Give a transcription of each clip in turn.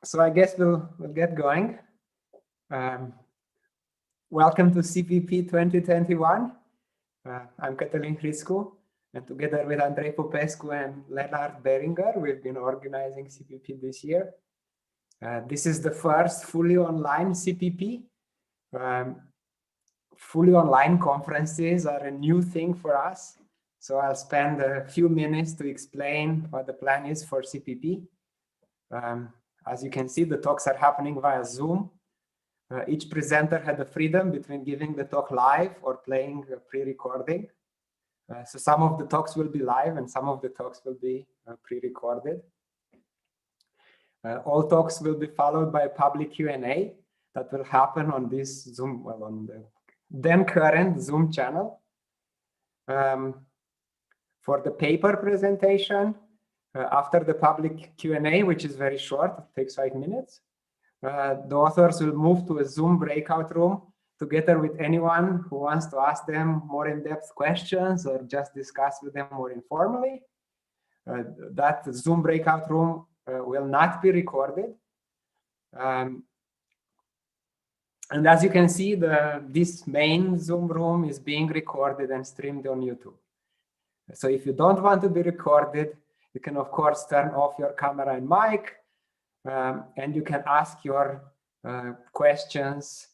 So I guess we'll get going. Welcome to CPP 2021. I'm Cătălin Hriscu, and together with Andrei Popescu and Leonard Beringer, we've been organizing CPP this year. This is the first fully online CPP. Fully online conferences are a new thing for us. So I'll spend a few minutes to explain what the plan is for CPP. As you can see, the talks are happening via Zoom. Each presenter had the freedom between giving the talk live or playing a pre-recording. So some of the talks will be live and some of the talks will be pre-recorded. All talks will be followed by a public Q&A that will happen on this Zoom, well, on the then current Zoom channel. For the paper presentation, after the public Q&A, which is very short, it takes 5 minutes, the authors will move to a Zoom breakout room together with anyone who wants to ask them more in-depth questions or just discuss with them more informally. That Zoom breakout room will not be recorded. And as you can see, this main Zoom room is being recorded and streamed on YouTube. So if you don't want to be recorded, you can, of course, turn off your camera and mic, and you can ask your questions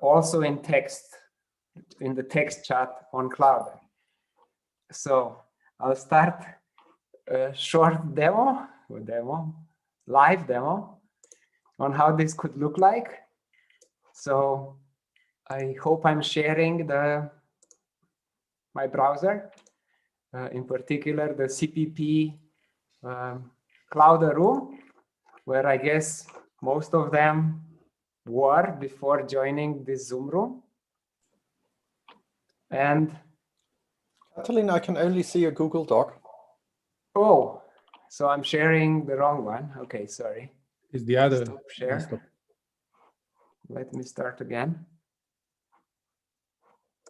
also in text, in the text chat on Clouder. So I'll start a short live demo on how this could look like. So I hope I'm sharing my browser, in particular the CPP Clouder room, where I guess most of them were before joining this Zoom room. And Cătălin, I can only see a Google Doc. Oh, so I'm sharing the wrong one. Okay, sorry. Is the other Stop share. Let me start again.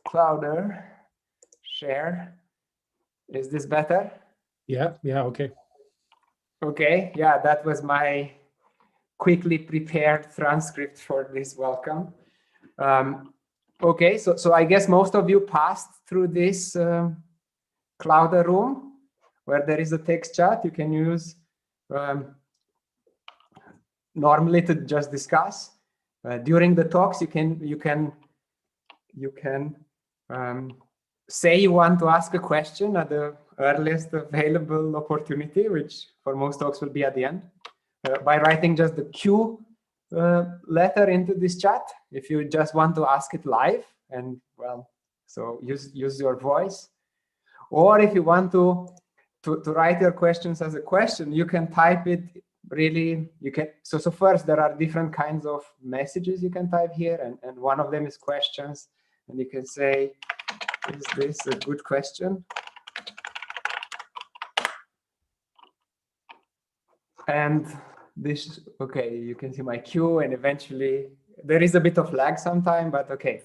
Clouder, share. Is this better? Yeah, okay. Okay, yeah, that was my quickly prepared transcript for this welcome. Okay, so I guess most of you passed through this Clouder room where there is a text chat you can use normally to just discuss. During the talks, you can say you want to ask a question at the earliest available opportunity, which for most talks will be at the end, by writing just the Q letter into this chat. If you just want to ask it live, and well, so use your voice. Or if you want to write your questions as a question, you can type it. Really, you can. So first, there are different kinds of messages you can type here, and one of them is questions, and you can say, is this a good question? And this, okay, you can see my queue, and eventually there is a bit of lag sometime, but okay.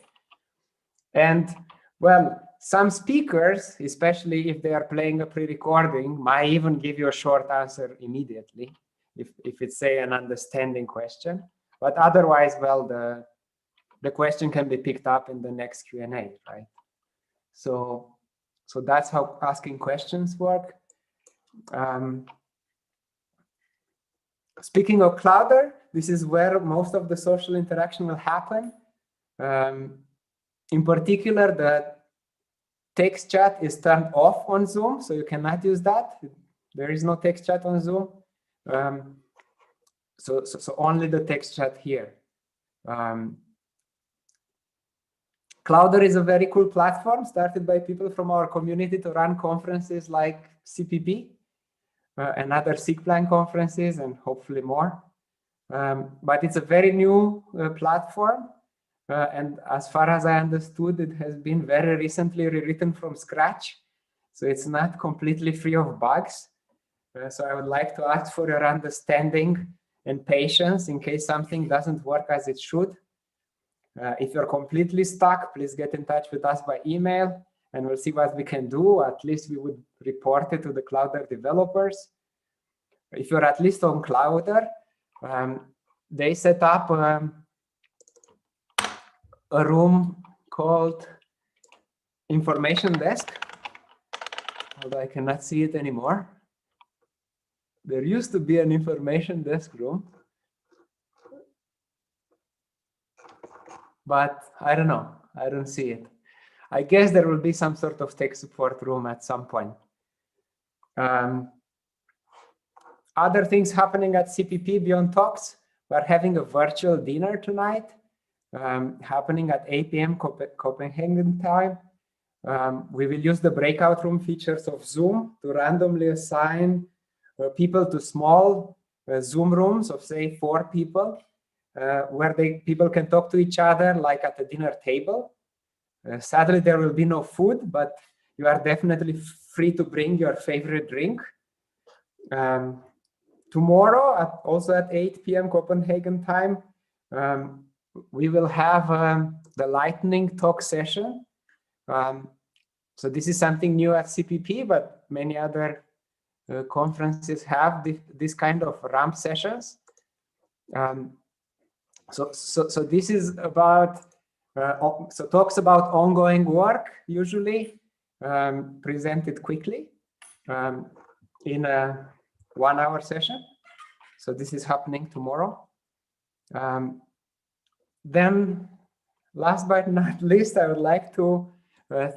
And well, some speakers, especially if they are playing a pre-recording, might even give you a short answer immediately if it's, say, an understanding question. But otherwise, well, the question can be picked up in the next Q&A, right? So that's how asking questions work. Speaking of Clouder, this is where most of the social interaction will happen. In particular, the text chat is turned off on Zoom, so you cannot use that. There is no text chat on Zoom. So only the text chat here. Clouder is a very cool platform started by people from our community to run conferences like CPP and other SIGPlan conferences, and hopefully more. But it's a very new platform. And as far as I understood, it has been very recently rewritten from scratch. So it's not completely free of bugs. So I would like to ask for your understanding and patience in case something doesn't work as it should. If you're completely stuck, please get in touch with us by email, and we'll see what we can do. At least we would report it to the Clouder developers. If you're at least on Clouder, they set up a room called information desk, although I cannot see it anymore. There used to be an information desk room, but I don't know. I don't see it. I guess there will be some sort of tech support room at some point. Other things happening at CPP beyond talks. We're having a virtual dinner tonight, happening at 8 p.m. Copenhagen time. We will use the breakout room features of Zoom to randomly assign people to small Zoom rooms of, say, 4 people, where people can talk to each other like at a dinner table. Sadly, there will be no food, but you are definitely free to bring your favorite drink. Tomorrow, also at 8 p.m. Copenhagen time, we will have the lightning talk session. So this is something new at CPP, but many other conferences have this kind of ramp sessions. So this is about so talks about ongoing work, usually presented quickly in a 1-hour session. So this is happening tomorrow. Then last but not least, I would like to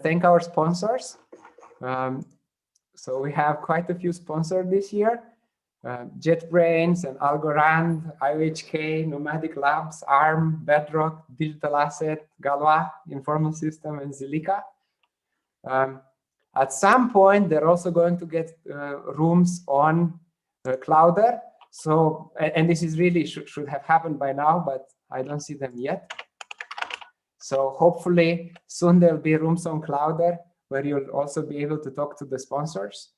thank our sponsors. So we have quite a few sponsors this year. JetBrains and Algorand, IOHK, Nomadic Labs, ARM, Bedrock, Digital Asset, Galois, Informal System, and Zilliqa. At some point, they're also going to get rooms on Clouder. So, and this is really should have happened by now, but I don't see them yet. So hopefully soon there'll be rooms on Clouder where you'll also be able to talk to the sponsors.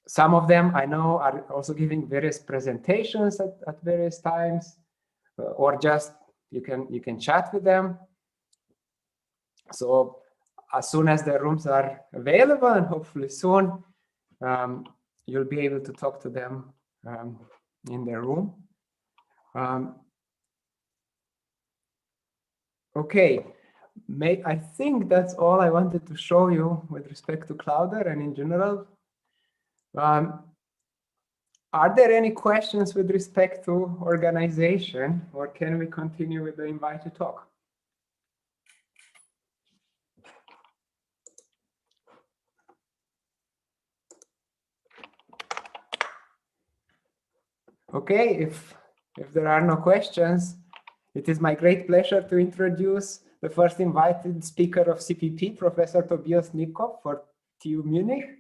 Some of them I know are also giving various presentations at various times, or just you can chat with them. So as soon as the rooms are available, and hopefully soon, you'll be able to talk to them in their room. Okay, I think that's all I wanted to show you with respect to Clouder and in general. Are there any questions with respect to organization, or can we continue with the invited talk? Okay, if there are no questions, it is my great pleasure to introduce the first invited speaker of CPP, Professor Tobias Nipkow for TU Munich.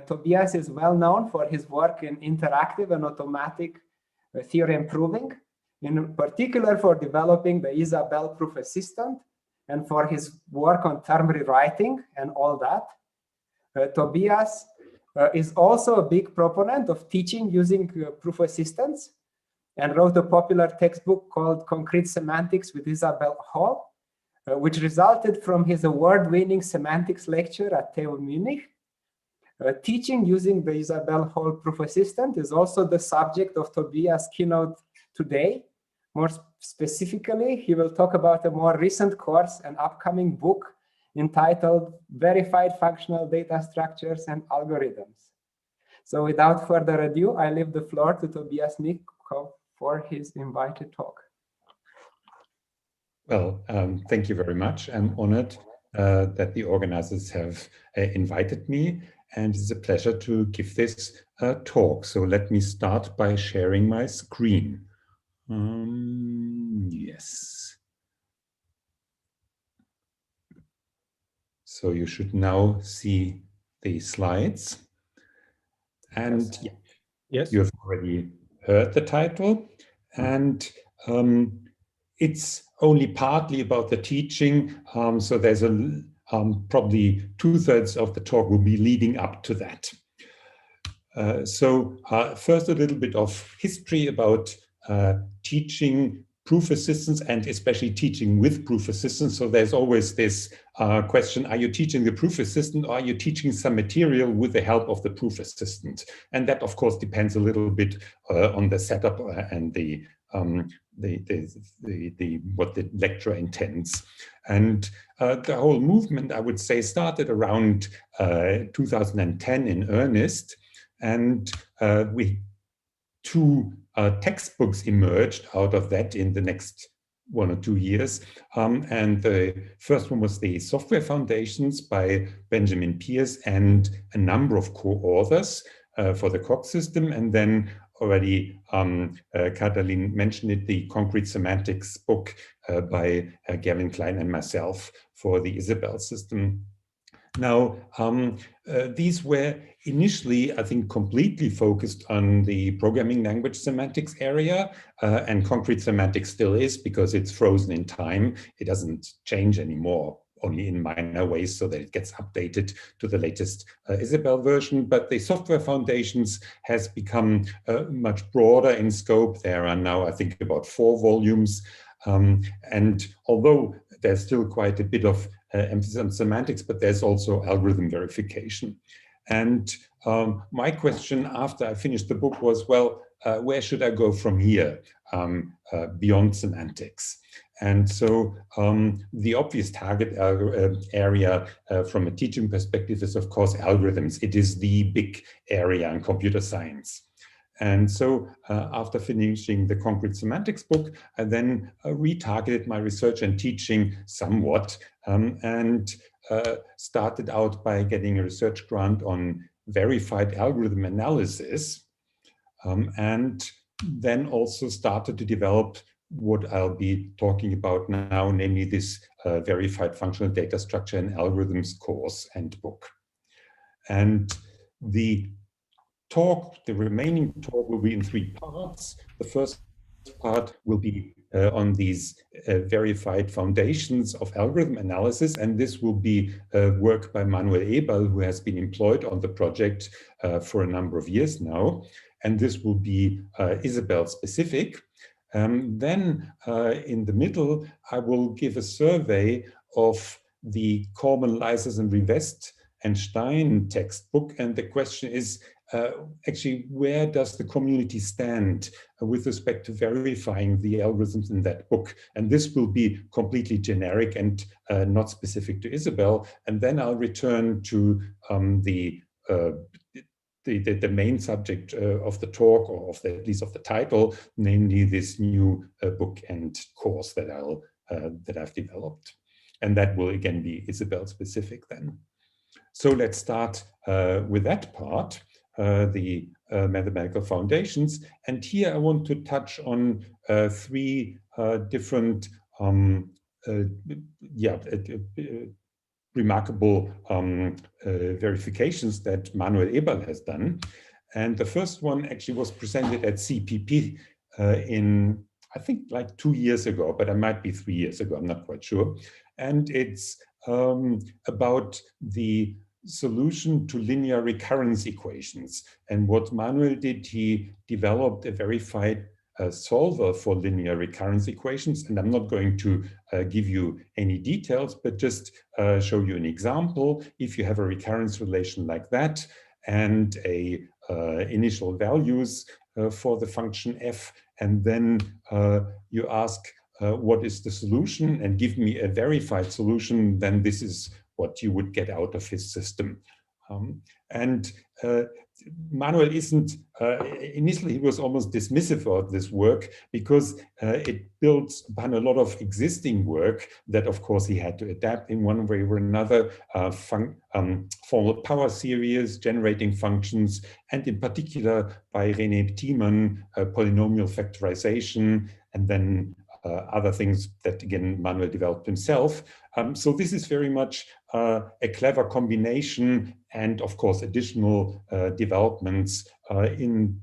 Tobias is well known for his work in interactive and automatic theorem proving, in particular for developing the Isabelle proof assistant and for his work on term rewriting and all that. Tobias is also a big proponent of teaching using proof assistants and wrote a popular textbook called Concrete Semantics with Isabelle Hall, which resulted from his award-winning semantics lecture at TU Munich. Teaching using the Isabelle Hall proof assistant is also the subject of Tobias' keynote today. More specifically, he will talk about a more recent course and upcoming book entitled Verified Functional Data Structures and Algorithms. So without further ado, I leave the floor to Tobias Nipkow for his invited talk. Well, thank you very much. I'm honored that the organizers have invited me, and it's a pleasure to give this talk. So let me start by sharing my screen. Yes. So you should now see the slides. And Yes. You have already heard the title. And it's only partly about the teaching. So there's probably 2/3 of the talk will be leading up to that. First, a little bit of history about teaching proof assistants and especially teaching with proof assistants. So there's always this question, are you teaching the proof assistant or are you teaching some material with the help of the proof assistant? And that of course depends a little bit on the setup and what the lecturer intends. And the whole movement, I would say, started around 2010 in earnest. And two textbooks emerged out of that in the next 1 or 2 years. And the first one was the Software Foundations by Benjamin Pierce and a number of co-authors for the COG system. And then already Katalin mentioned it, the Concrete Semantics book by Gavin Klein and myself for the Isabelle system. Now, these were initially, I think, completely focused on the programming language semantics area, and concrete semantics still is because it's frozen in time. It doesn't change anymore, only in minor ways so that it gets updated to the latest Isabelle version. But the Software Foundations has become much broader in scope. There are now, I think, about 4 volumes. And although there's still quite a bit of emphasis on semantics, but there's also algorithm verification. And my question after I finished the book was, well, where should I go from here beyond semantics? And so the obvious target area from a teaching perspective is, of course, algorithms. It is the big area in computer science. And so after finishing the Concrete Semantics book, I then retargeted my research and teaching somewhat and started out by getting a research grant on verified algorithm analysis, and then also started to develop what I'll be talking about now, namely this verified functional data structure and algorithms course and book. And the remaining talk will be in 3 parts. The first part will be on these verified foundations of algorithm analysis, and this will be work by Manuel Eberl, who has been employed on the project for a number of years now, and this will be Isabelle specific. Then in the middle, I will give a survey of the Corman, Leisers and Rivest and Stein textbook, and the question is, actually, where does the community stand with respect to verifying the algorithms in that book? And this will be completely generic and not specific to Isabelle. And then I'll return to the main subject of the talk, or of at least of the title, namely this new book and course that I've developed. And that will again be Isabelle specific then. So let's start with that part. The mathematical foundations. And here I want to touch on 3 different remarkable verifications that Manuel Eberl has done. And the first one actually was presented at CPP in, I think, like 2 years ago, but it might be 3 years ago, I'm not quite sure. And it's about the solution to linear recurrence equations. And what Manuel did, he developed a verified solver for linear recurrence equations. And I'm not going to give you any details, but just show you an example. If you have a recurrence relation like that and a initial values for the function f, and then you ask what is the solution and give me a verified solution, then this is what you would get out of his system. Manuel isn't, initially he was almost dismissive of this work because it builds upon a lot of existing work that of course he had to adapt in one way or another, formal power series, generating functions, and in particular by René Thiemann, polynomial factorization, and then other things that again Manuel developed himself. So this is very much a clever combination, and of course additional developments in,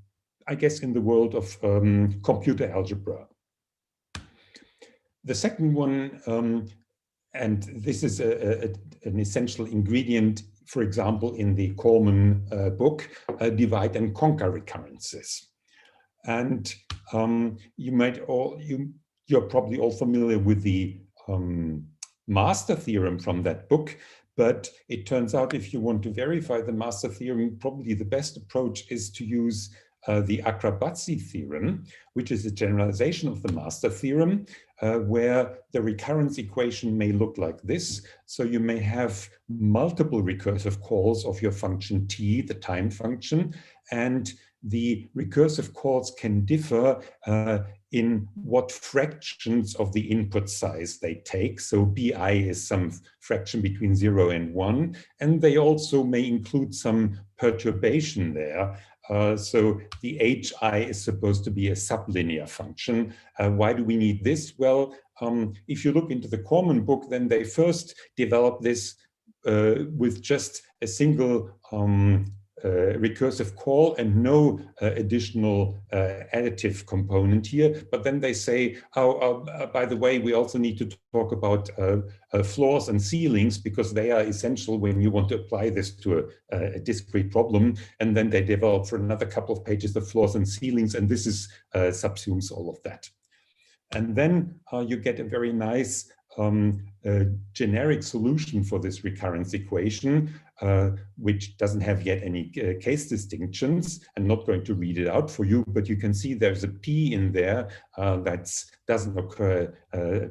I guess, in the world of computer algebra. The second one, and this is an essential ingredient, for example, in the Corman book, divide and conquer recurrences. And you you're probably all familiar with the master theorem from that book, but it turns out if you want to verify the master theorem, probably the best approach is to use the Akrabatzi theorem, which is a generalization of the master theorem, where the recurrence equation may look like this. So you may have multiple recursive calls of your function t, the time function, and the recursive calls can differ in what fractions of the input size they take. So bi is some fraction between 0 and 1, and they also may include some perturbation there. So the hi is supposed to be a sublinear function. Why do we need this? Well, if you look into the Corman book, then they first developed this with just a single recursive call and no additional additive component here. But then they say, by the way, we also need to talk about floors and ceilings, because they are essential when you want to apply this to a discrete problem. And then they develop for another couple of pages the floors and ceilings, and this is subsumes all of that. And then you get a very nice generic solution for this recurrence equation, which doesn't have yet any case distinctions. I'm not going to read it out for you, but you can see there's a p in there that doesn't occur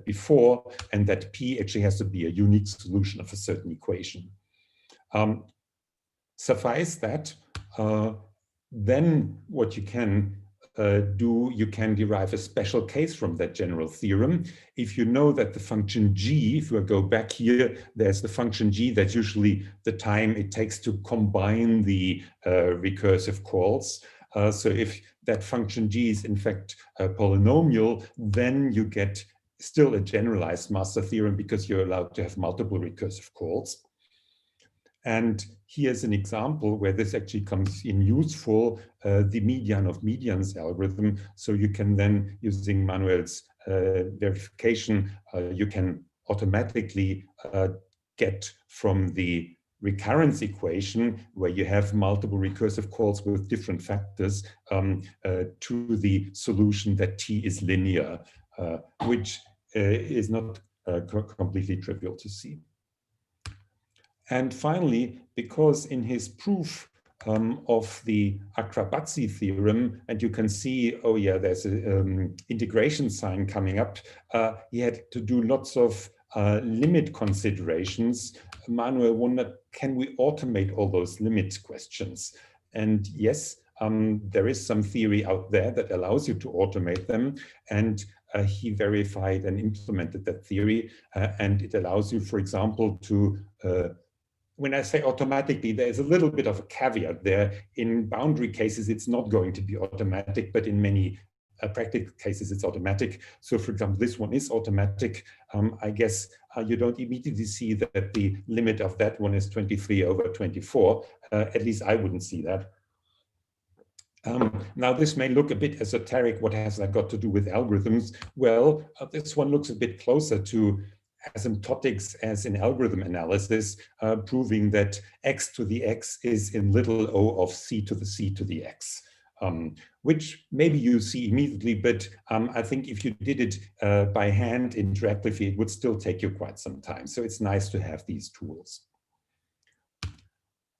before, and that p actually has to be a unique solution of a certain equation. Suffice that, then what you can you can derive a special case from that general theorem. If you know that the function g, if we go back here, there's the function g, that's usually the time it takes to combine the recursive calls. So if that function g is in fact a polynomial, then you get still a generalized master theorem because you're allowed to have multiple recursive calls. And here's an example where this actually comes in useful, the median of medians algorithm. So you can then, using Manuel's verification, you can automatically get from the recurrence equation, where you have multiple recursive calls with different factors, to the solution that t is linear, which is not completely trivial to see. And finally, because in his proof of the Akrabatzi theorem, and you can see, oh yeah, there's an integration sign coming up, he had to do lots of limit considerations. Manuel wondered, can we automate all those limit questions? And yes, there is some theory out there that allows you to automate them. And he verified and implemented that theory. And it allows you, for example, to when I say automatically, there's a little bit of a caveat there. In boundary cases, it's not going to be automatic, but in many practical cases, it's automatic. So for example, this one is automatic. I guess you don't immediately see that the limit of that one is 23/24. At least I wouldn't see that. Now, this may look a bit esoteric. What has that got to do with algorithms? Well, this one looks a bit closer to asymptotics as in algorithm analysis, proving that x to the x is in little o of c to the c to the x, which maybe you see immediately, but I think if you did it by hand interactively, it would still take you quite some time. So it's nice to have these tools.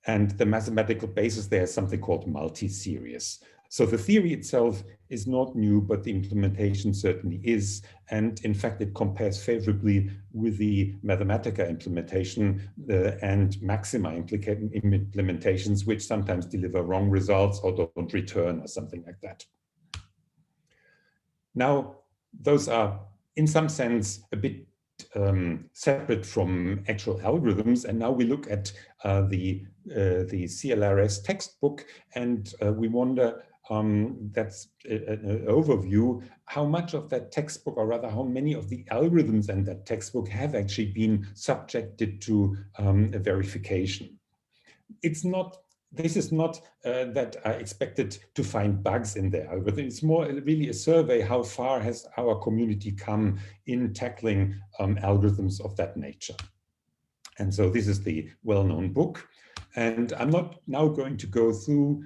And the mathematical basis there is something called multi-series. So the theory itself is not new, but the implementation certainly is. And in fact, it compares favorably with the Mathematica implementation and Maxima implementations, which sometimes deliver wrong results or don't return or something like that. Now, those are in some sense a bit separate from actual algorithms. And now we look at the CLRS textbook, and we wonder, that's an overview, how much of that textbook, or rather how many of the algorithms in that textbook have actually been subjected to a verification. This is not that I expected to find bugs in the algorithm. It's more really a survey, how far has our community come in tackling algorithms of that nature. And so this is the well-known book. And I'm not now going to go through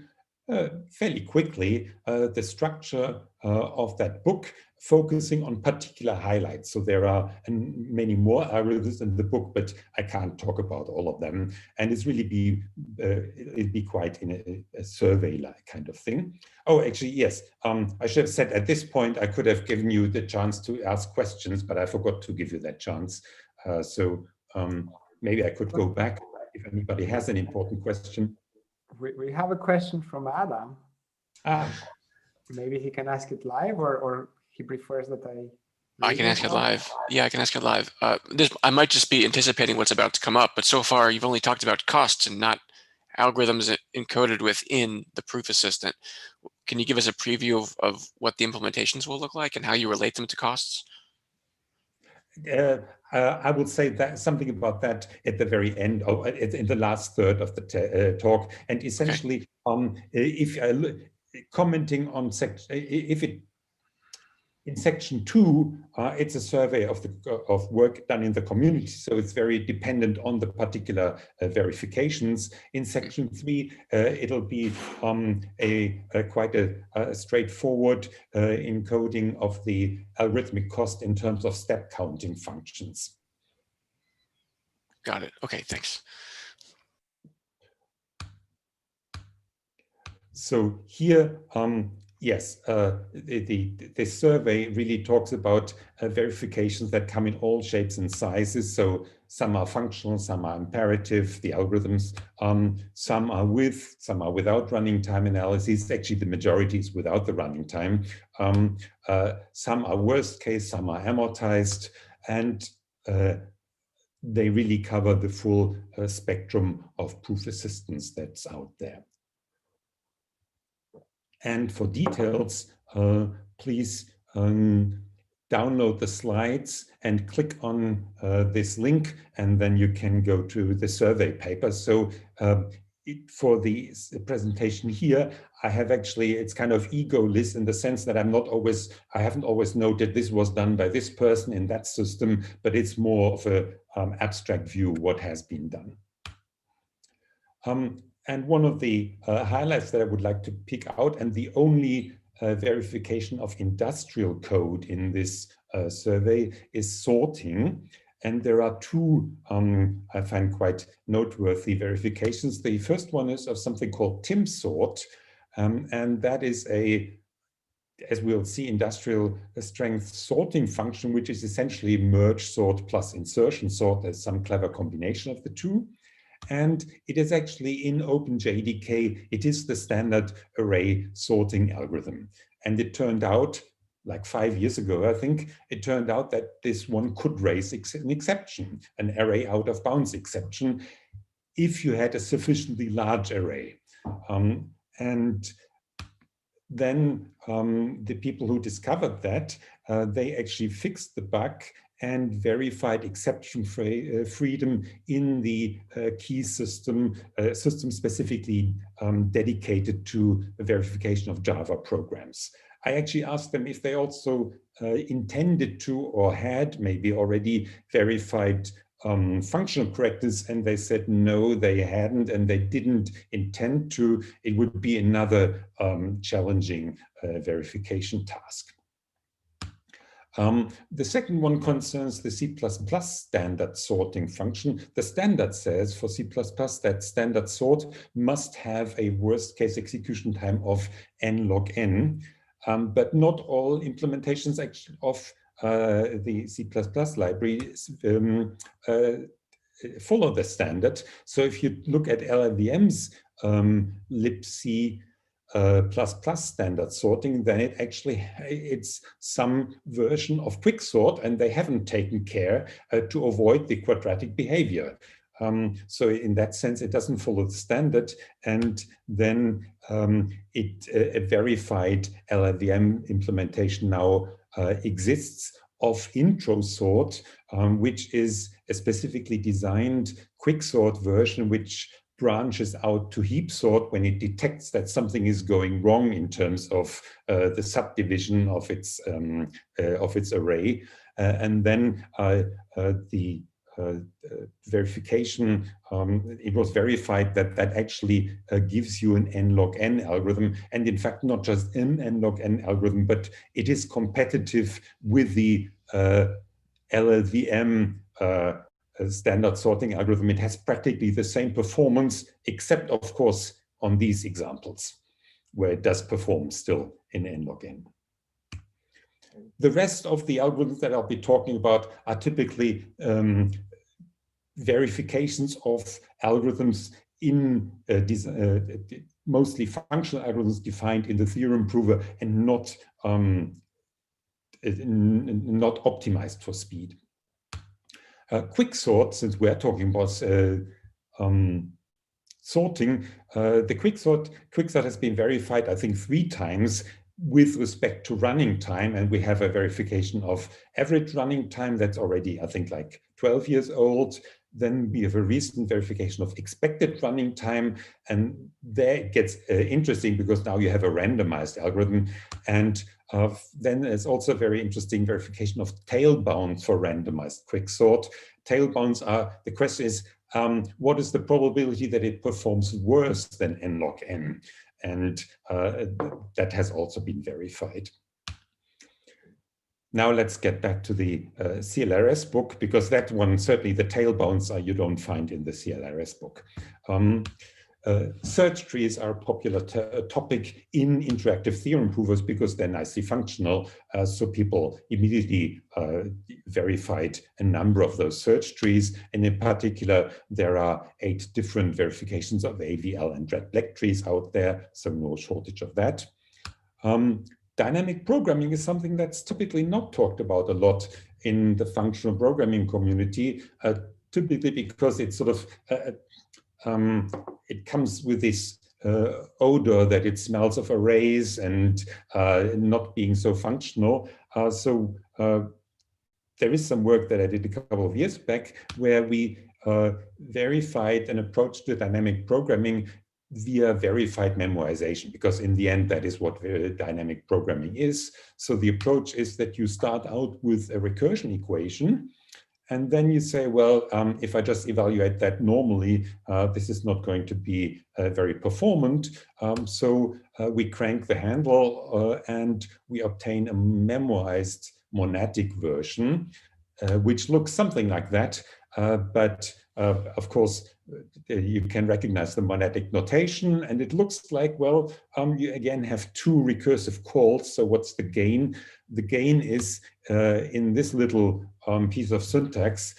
fairly quickly the structure of that book. focusing on particular highlights. So there are many more algorithms in the book, but I can't talk about all of them. And it's really it'd be quite in a survey-like kind of thing. Oh, actually, yes. I should have said at this point, I could have given you the chance to ask questions, but I forgot to give you that chance. Maybe I could go back if anybody has an important question. We have a question from Adam. Maybe he can ask it live, or he prefers that I can ask it live. Yeah, I can ask it live. I might just be anticipating what's about to come up, but so far you've only talked about costs and not algorithms encoded within the proof assistant. Can you give us a preview of what the implementations will look like and how you relate them to costs? I would say that something about that at the very end, in the last third of the talk. And essentially, if commenting on in section 2, it's a survey of work done in the community, so it's very dependent on the particular verifications. In section 3, it'll be quite a straightforward encoding of the algorithmic cost in terms of step counting functions. Got it. Okay, thanks. So here, yes, the survey really talks about verifications that come in all shapes and sizes. So some are functional, some are imperative, the algorithms, some are with, some are without running time analysis. Actually, the majority is without the running time. Some are worst case, some are amortized, and they really cover the full spectrum of proof assistance that's out there. And for details, please download the slides and click on this link, and then you can go to the survey paper. So for the presentation here, I have actually, it's kind of egoless in the sense that I haven't always noted this was done by this person in that system, but it's more of a abstract view what has been done. And one of the highlights that I would like to pick out, and the only verification of industrial code in this survey, is sorting. And there are two, I find quite noteworthy verifications. The first one is of something called timsort, and that is as we'll see, industrial strength sorting function, which is essentially merge sort plus insertion sort. There's some clever combination of the two. And it is actually in OpenJDK, it is the standard array sorting algorithm. And it turned out, like 5 years ago, I think, it turned out that this one could raise an exception, an array out of bounds exception, if you had a sufficiently large array. And then the people who discovered that, they actually fixed the bug and verified exception freedom in the key system, specifically dedicated to the verification of Java programs. I actually asked them if they also intended to or had maybe already verified functional correctness, and they said no, they hadn't, and they didn't intend to. It would be another challenging verification task. The second one concerns the C++ standard sorting function. The standard says for C++ that standard sort must have a worst case execution time of n log n, but not all implementations of the C++ library follow the standard. So if you look at LLVM's libc ++ standard sorting, then it's some version of quicksort, and they haven't taken care to avoid the quadratic behavior. So in that sense, it doesn't follow the standard, and then a verified LLVM implementation now exists of intro sort, which is a specifically designed quicksort version, which branches out to heap sort when it detects that something is going wrong in terms of the subdivision of its array, and then the verification, it was verified that that actually gives you an n log n algorithm, and in fact not just an n log n algorithm, but it is competitive with the LLVM standard sorting algorithm. It has practically the same performance, except of course on these examples, where it does perform still in n log n. The rest of the algorithms that I'll be talking about are typically verifications of algorithms in mostly functional algorithms defined in the theorem prover and not optimized for speed. Quicksort, since we're talking about sorting, the quicksort has been verified, I think, 3 times with respect to running time, and we have a verification of average running time that's already, I think, like 12 years old. Then we have a recent verification of expected running time, and there it gets interesting because now you have a randomized algorithm. And then there's also a very interesting verification of tail bounds for randomized quicksort. Tail bounds are, the question is, what is the probability that it performs worse than n log n? And that has also been verified. Now let's get back to the CLRS book, because that one, certainly the tail bounds you don't find in the CLRS book. Search trees are a popular topic in interactive theorem provers because they're nicely functional. So people immediately verified a number of those search trees. And in particular, there are 8 different verifications of AVL and red-black trees out there. So no shortage of that. Dynamic programming is something that's typically not talked about a lot in the functional programming community, typically because it's sort of it comes with this odor that it smells of arrays and not being so functional. So there is some work that I did a couple of years back where we verified an approach to dynamic programming via verified memoization, because in the end, that is what dynamic programming is. So the approach is that you start out with a recursion equation, and then you say, well, if I just evaluate that normally, this is not going to be very performant. So we crank the handle and we obtain a memoized monadic version, which looks something like that. But of course, you can recognize the monadic notation, and it looks like, well, you again have 2 recursive calls. So what's the gain? The gain is in this little piece of syntax,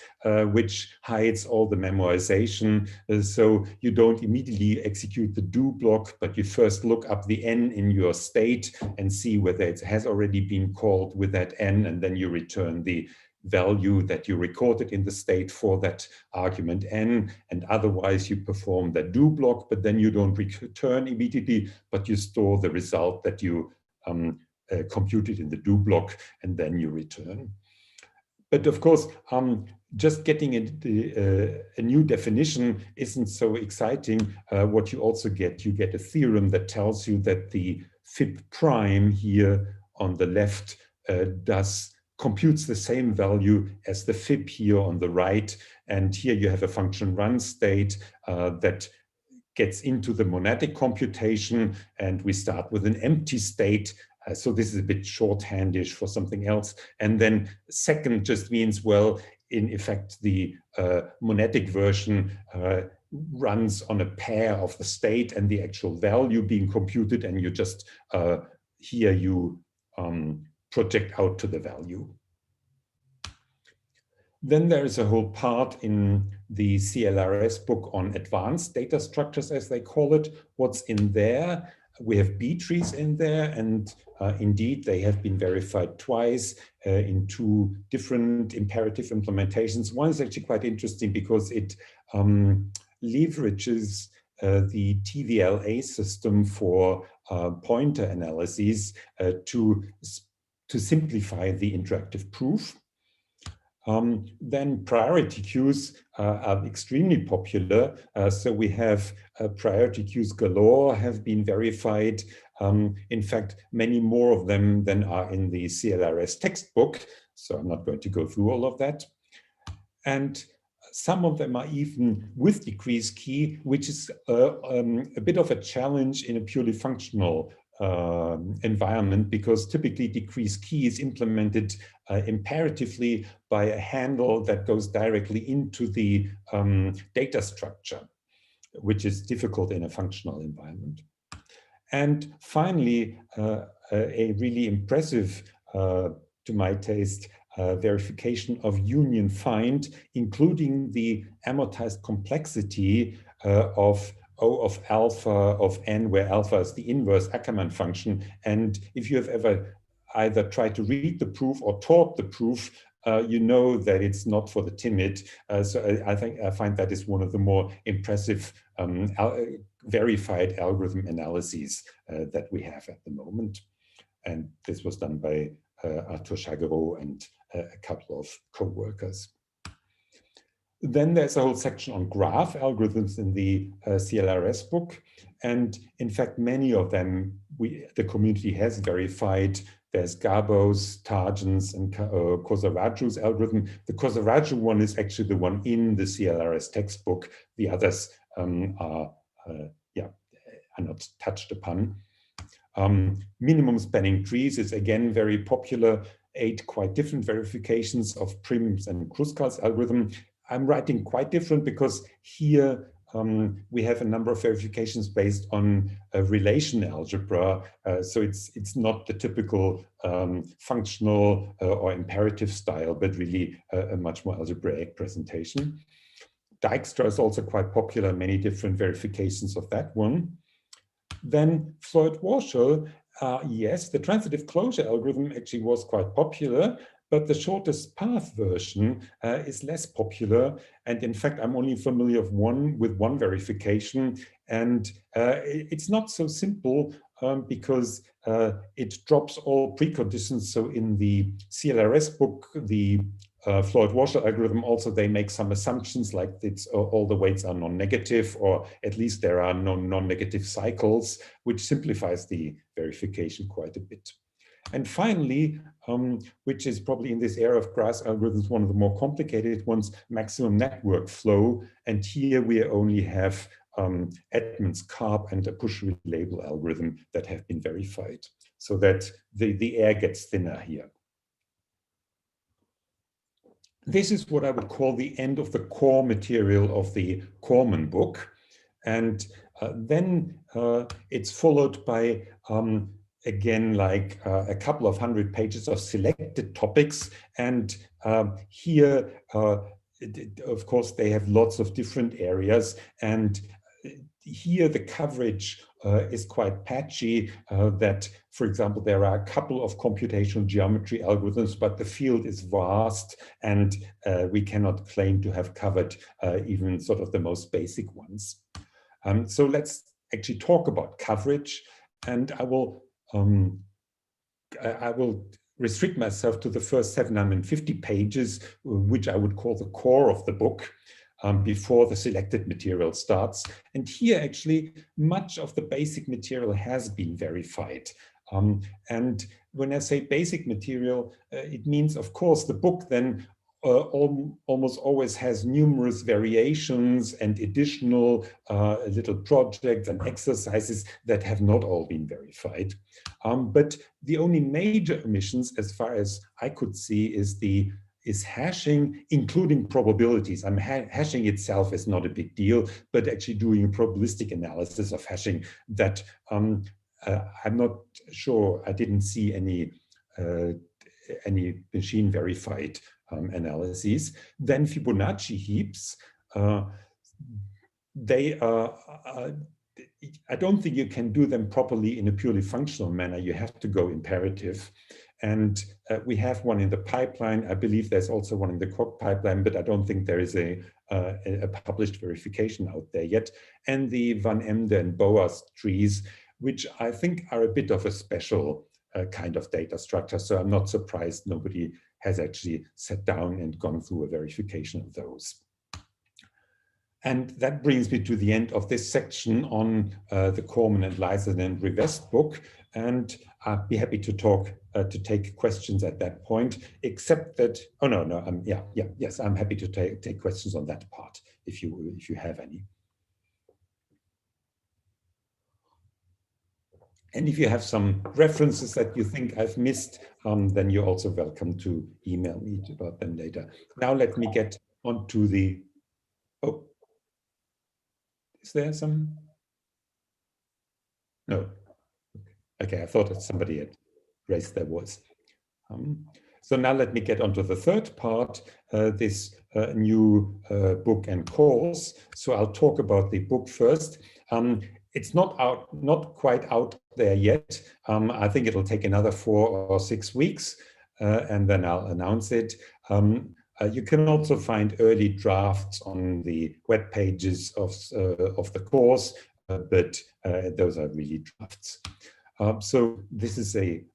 which hides all the memoization. So you don't immediately execute the do block, but you first look up the n in your state and see whether it has already been called with that n, and then you return the value that you recorded in the state for that argument n, and otherwise you perform the do block, but then you don't return immediately, but you store the result that you computed in the do block, and then you return. But of course, just getting a new definition isn't so exciting. What you also get, you get a theorem that tells you that the fib prime here on the left computes the same value as the fib here on the right. And here you have a function run state that gets into the monadic computation, and we start with an empty state. So this is a bit shorthandish for something else. And then second just means, well, in effect, the monadic version runs on a pair of the state and the actual value being computed, and you just, here you project out to the value. Then there is a whole part in the CLRS book on advanced data structures, as they call it. What's in there? We have B trees in there, and indeed they have been verified twice in 2 different imperative implementations. One is actually quite interesting because it leverages the TVLA system for pointer analyses to simplify the interactive proof. Then priority queues are extremely popular. So we have priority queues galore have been verified. In fact, many more of them than are in the CLRS textbook. So I'm not going to go through all of that. And some of them are even with decreased key, which is a bit of a challenge in a purely functional environment, because typically decreased key is implemented imperatively by a handle that goes directly into the data structure, which is difficult in a functional environment. And finally, a really impressive, to my taste, verification of union find, including the amortized complexity of O of alpha of n, where alpha is the inverse Ackermann function. And if you have ever either tried to read the proof or taught the proof, you know that it's not for the timid. So I find that is one of the more impressive verified algorithm analyses that we have at the moment. And this was done by Arthur Chaguereau and a couple of co-workers. Then there's a whole section on graph algorithms in the CLRS book. And in fact, many of them the community has verified. There's Gabo's, Tarjan's, and Kozaraju's algorithm. The Kozaraju one is actually the one in the CLRS textbook. The others are not touched upon. Minimum spanning trees is again very popular. 8 quite different verifications of Prim's and Kruskal's algorithm. I'm writing quite different because here we have a number of verifications based on a relation algebra. So it's not the typical functional or imperative style, but really a much more algebraic presentation. Dijkstra is also quite popular, many different verifications of that one. Then Floyd-Warshall, yes, the transitive closure algorithm actually was quite popular, but the shortest path version is less popular. And in fact, I'm only familiar with one verification. And it's not so simple because it drops all preconditions. So in the CLRS book, the Floyd-Warshall algorithm, also they make some assumptions like all the weights are non-negative, or at least there are no non-negative cycles, which simplifies the verification quite a bit. And finally, which is probably in this area of grass algorithms, one of the more complicated ones, maximum network flow. And here we only have Edmonds, Karp, and a push relabel algorithm that have been verified, so that the air gets thinner here. This is what I would call the end of the core material of the Corman book. And then it's followed by again, like a couple of 100 pages of selected topics. And here, of course, they have lots of different areas. And here the coverage is quite patchy, that, for example, there are a couple of computational geometry algorithms, but the field is vast, and we cannot claim to have covered even sort of the most basic ones. So let's actually talk about coverage, and I will restrict myself to the first 750 pages, which I would call the core of the book, before the selected material starts. And here, actually, much of the basic material has been verified. And when I say basic material, it means, of course, the book then almost always has numerous variations and additional little projects and exercises that have not all been verified. But the only major omissions, as far as I could see, is hashing, including probabilities. Hashing itself is not a big deal, but actually doing a probabilistic analysis of hashing that I'm not sure. I didn't see any machine verified analyses. Then Fibonacci heaps, they are, I don't think you can do them properly in a purely functional manner. You have to go imperative. And we have one in the pipeline. I believe there's also one in the Koch pipeline, but I don't think there is a published verification out there yet. And the Van Emde and Boas trees, which I think are a bit of a special kind of data structure. So I'm not surprised nobody has actually sat down and gone through a verification of those. And that brings me to the end of this section on the Corman and Lysen and Rivest book. And I'd be happy to talk, to take questions at that point, except that, oh, no, yes, I'm happy to take questions on that part, if you have any. And if you have some references that you think I've missed, then you're also welcome to email me about them later. Now let me get on to the, oh, is there some? No. Okay, I thought that somebody had raised their voice. So now let me get on to the third part, this new book and course. So I'll talk about the book first. It's not quite out there yet. I think it'll take another 4 or 6 weeks, and then I'll announce it. You can also find early drafts on the web pages of the course, but those are really drafts. So this is the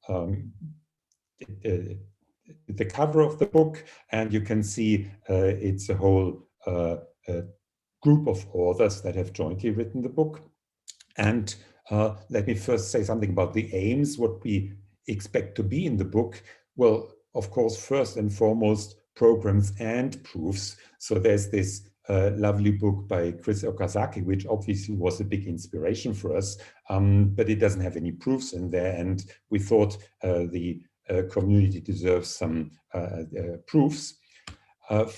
cover of the book, and you can see it's a whole group of authors that have jointly written the book. And let me first say something about the aims, what we expect to be in the book. Well, of course, first and foremost, programs and proofs. So there's this lovely book by Chris Okazaki, which obviously was a big inspiration for us, but it doesn't have any proofs in there. And we thought the community deserves some proofs. Then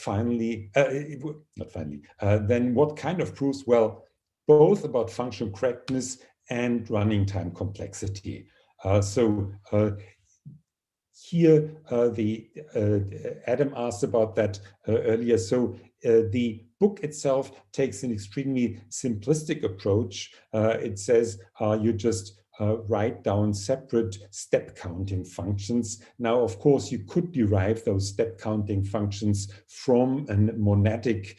what kind of proofs? Well, both about functional correctness and running time complexity. Here, Adam asked about that earlier. So the book itself takes an extremely simplistic approach. It says you just write down separate step counting functions. Now, of course, you could derive those step counting functions from a monadic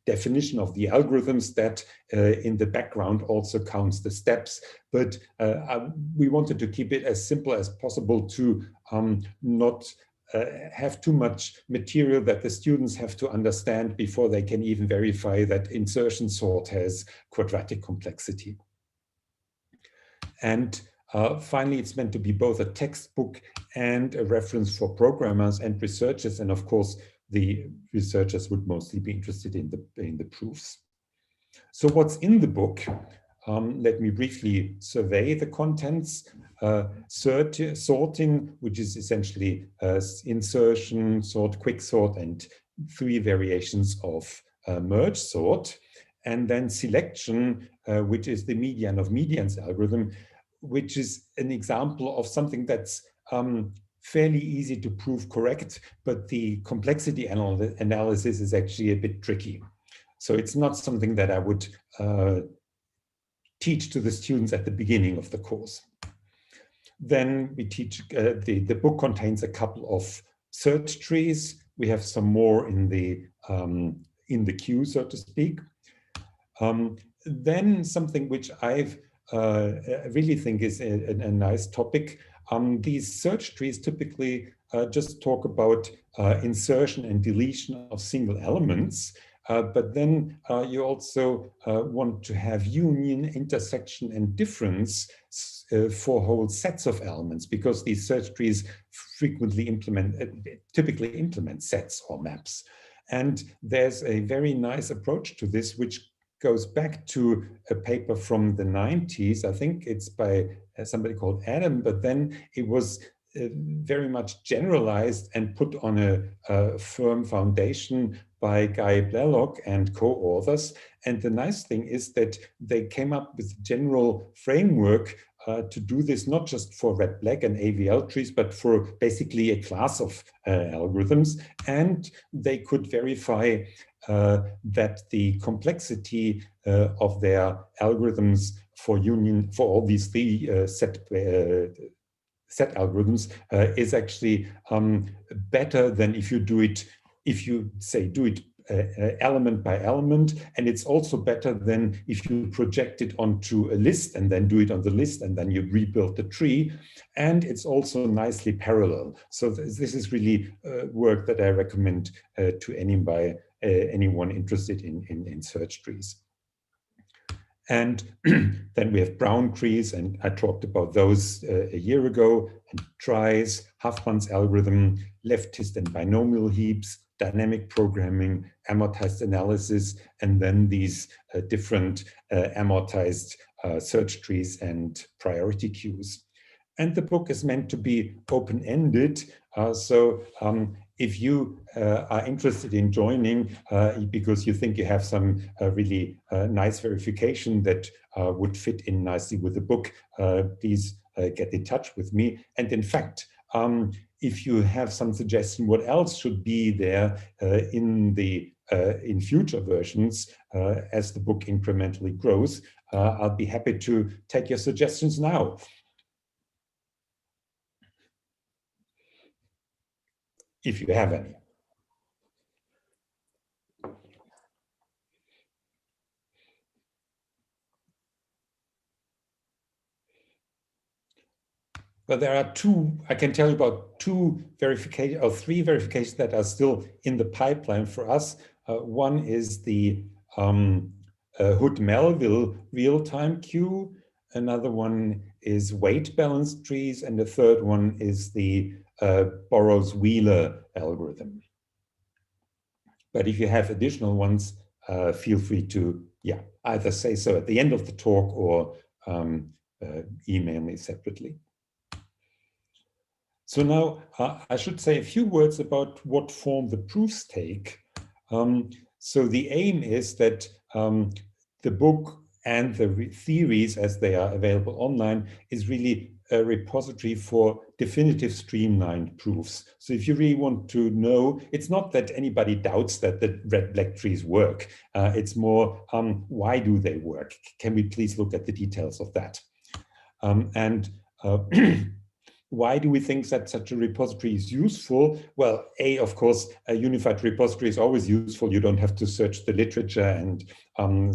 definition of the algorithms that in the background also counts the steps. But we wanted to keep it as simple as possible to not have too much material that the students have to understand before they can even verify that insertion sort has quadratic complexity. And finally, it's meant to be both a textbook and a reference for programmers and researchers. And of course, the researchers would mostly be interested in the proofs. So what's in the book? Let me briefly survey the contents. Sorting, which is essentially insertion, sort, quick sort, and 3 variations of merge sort. And then selection, which is the median of medians algorithm, which is an example of something that's fairly easy to prove correct, but the complexity analysis is actually a bit tricky. So it's not something that I would teach to the students at the beginning of the course. Then we teach, the book contains a couple of search trees. We have some more in the queue, so to speak. Then something which I really think is a nice topic. These search trees typically just talk about insertion and deletion of single elements, but then you also want to have union, intersection, and difference for whole sets of elements, because these search trees typically implement sets or maps. And there's a very nice approach to this, which goes back to a paper from the 90s. I think it's by somebody called Adam, but then it was very much generalized and put on a firm foundation by Guy Blalock and co-authors. And the nice thing is that they came up with a general framework to do this, not just for red, black, and AVL trees, but for basically a class of algorithms. And they could verify that the complexity of their algorithms for all these 3 set algorithms is actually better than if you do it element by element, and it's also better than if you project it onto a list and then do it on the list and then you rebuild the tree. And it's also nicely parallel. So this is really work that I recommend to anyone interested in search trees. And then we have brown trees, and I talked about those a year ago, and tries, Huffman's algorithm, leftist and binomial heaps, dynamic programming, amortized analysis, and then these different amortized search trees and priority queues. And the book is meant to be open-ended. If you are interested in joining because you think you have some really nice verification that would fit in nicely with the book, please get in touch with me. And in fact, if you have some suggestion what else should be there in future versions as the book incrementally grows, I'll be happy to take your suggestions now. If you have any. Well, there are I can tell you about three verifications that are still in the pipeline for us. One is the Hood-Melville real-time queue. Another one is weight balanced trees. And the third one is the Burrows-Wheeler algorithm. But if you have additional ones, feel free to either say so at the end of the talk or email me separately. So now I should say a few words about what form the proofs take. So the aim is that the book and the theories as they are available online is really a repository for definitive streamlined proofs. So if you really want to know, it's not that anybody doubts that the red-black trees work. It's more, why do they work? Can we please look at the details of that? Why do we think that such a repository is useful? Well, of course, a unified repository is always useful. You don't have to search the literature and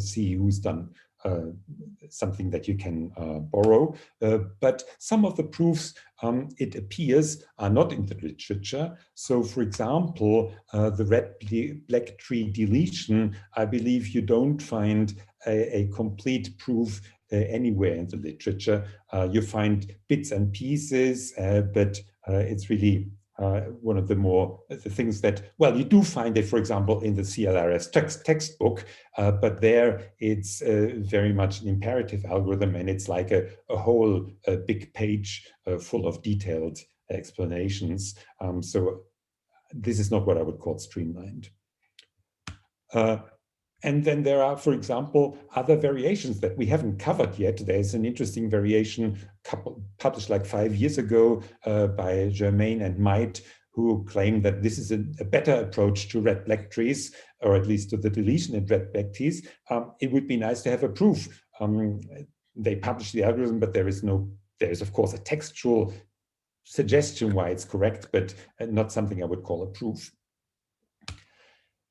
see who's done something that you can borrow. But some of the proofs, it appears, are not in the literature. So, for example, the red-black tree deletion, I believe you don't find a complete proof anywhere in the literature. You find bits and pieces, but it's really one of the things that, well, you do find it, for example, in the CLRS textbook, but there it's very much an imperative algorithm, and it's like a whole big page full of detailed explanations. So this is not what I would call streamlined. And then there are, for example, other variations that we haven't covered yet. There's an interesting variation published like 5 years ago by Germain and Might, who claim that this is a better approach to red-black trees, or at least to the deletion in red-black trees. It would be nice to have a proof. They published the algorithm, but there is of course a textual suggestion why it's correct, but not something I would call a proof.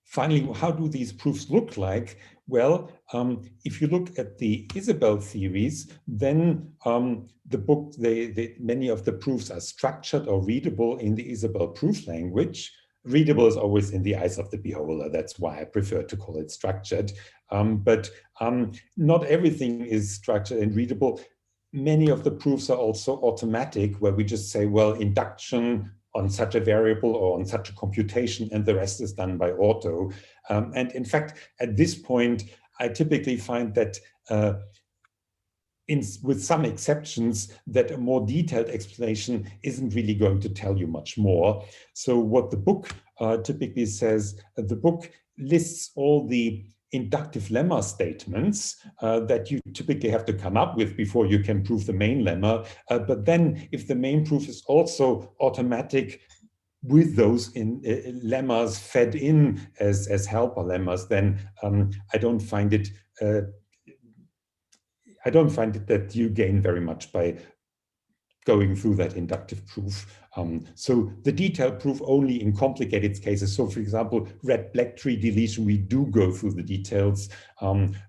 Finally, how do these proofs look like? Well, if you look at the Isabelle theories, then many of the proofs are structured or readable in the Isabelle proof language. Readable is always in the eyes of the beholder. That's why I prefer to call it structured. But not everything is structured and readable. Many of the proofs are also automatic, where we just say, well, induction on such a variable or on such a computation, and the rest is done by auto. And in fact, at this point, I typically find that with some exceptions, that a more detailed explanation isn't really going to tell you much more. So what the book typically says, the book lists all the inductive lemma statements that you typically have to come up with before you can prove the main lemma. But then if the main proof is also automatic with those lemmas fed in as helper lemmas, then I don't find it that you gain very much by going through that inductive proof. So the detailed proof only in complicated cases. So for example, red-black tree deletion, we do go through the details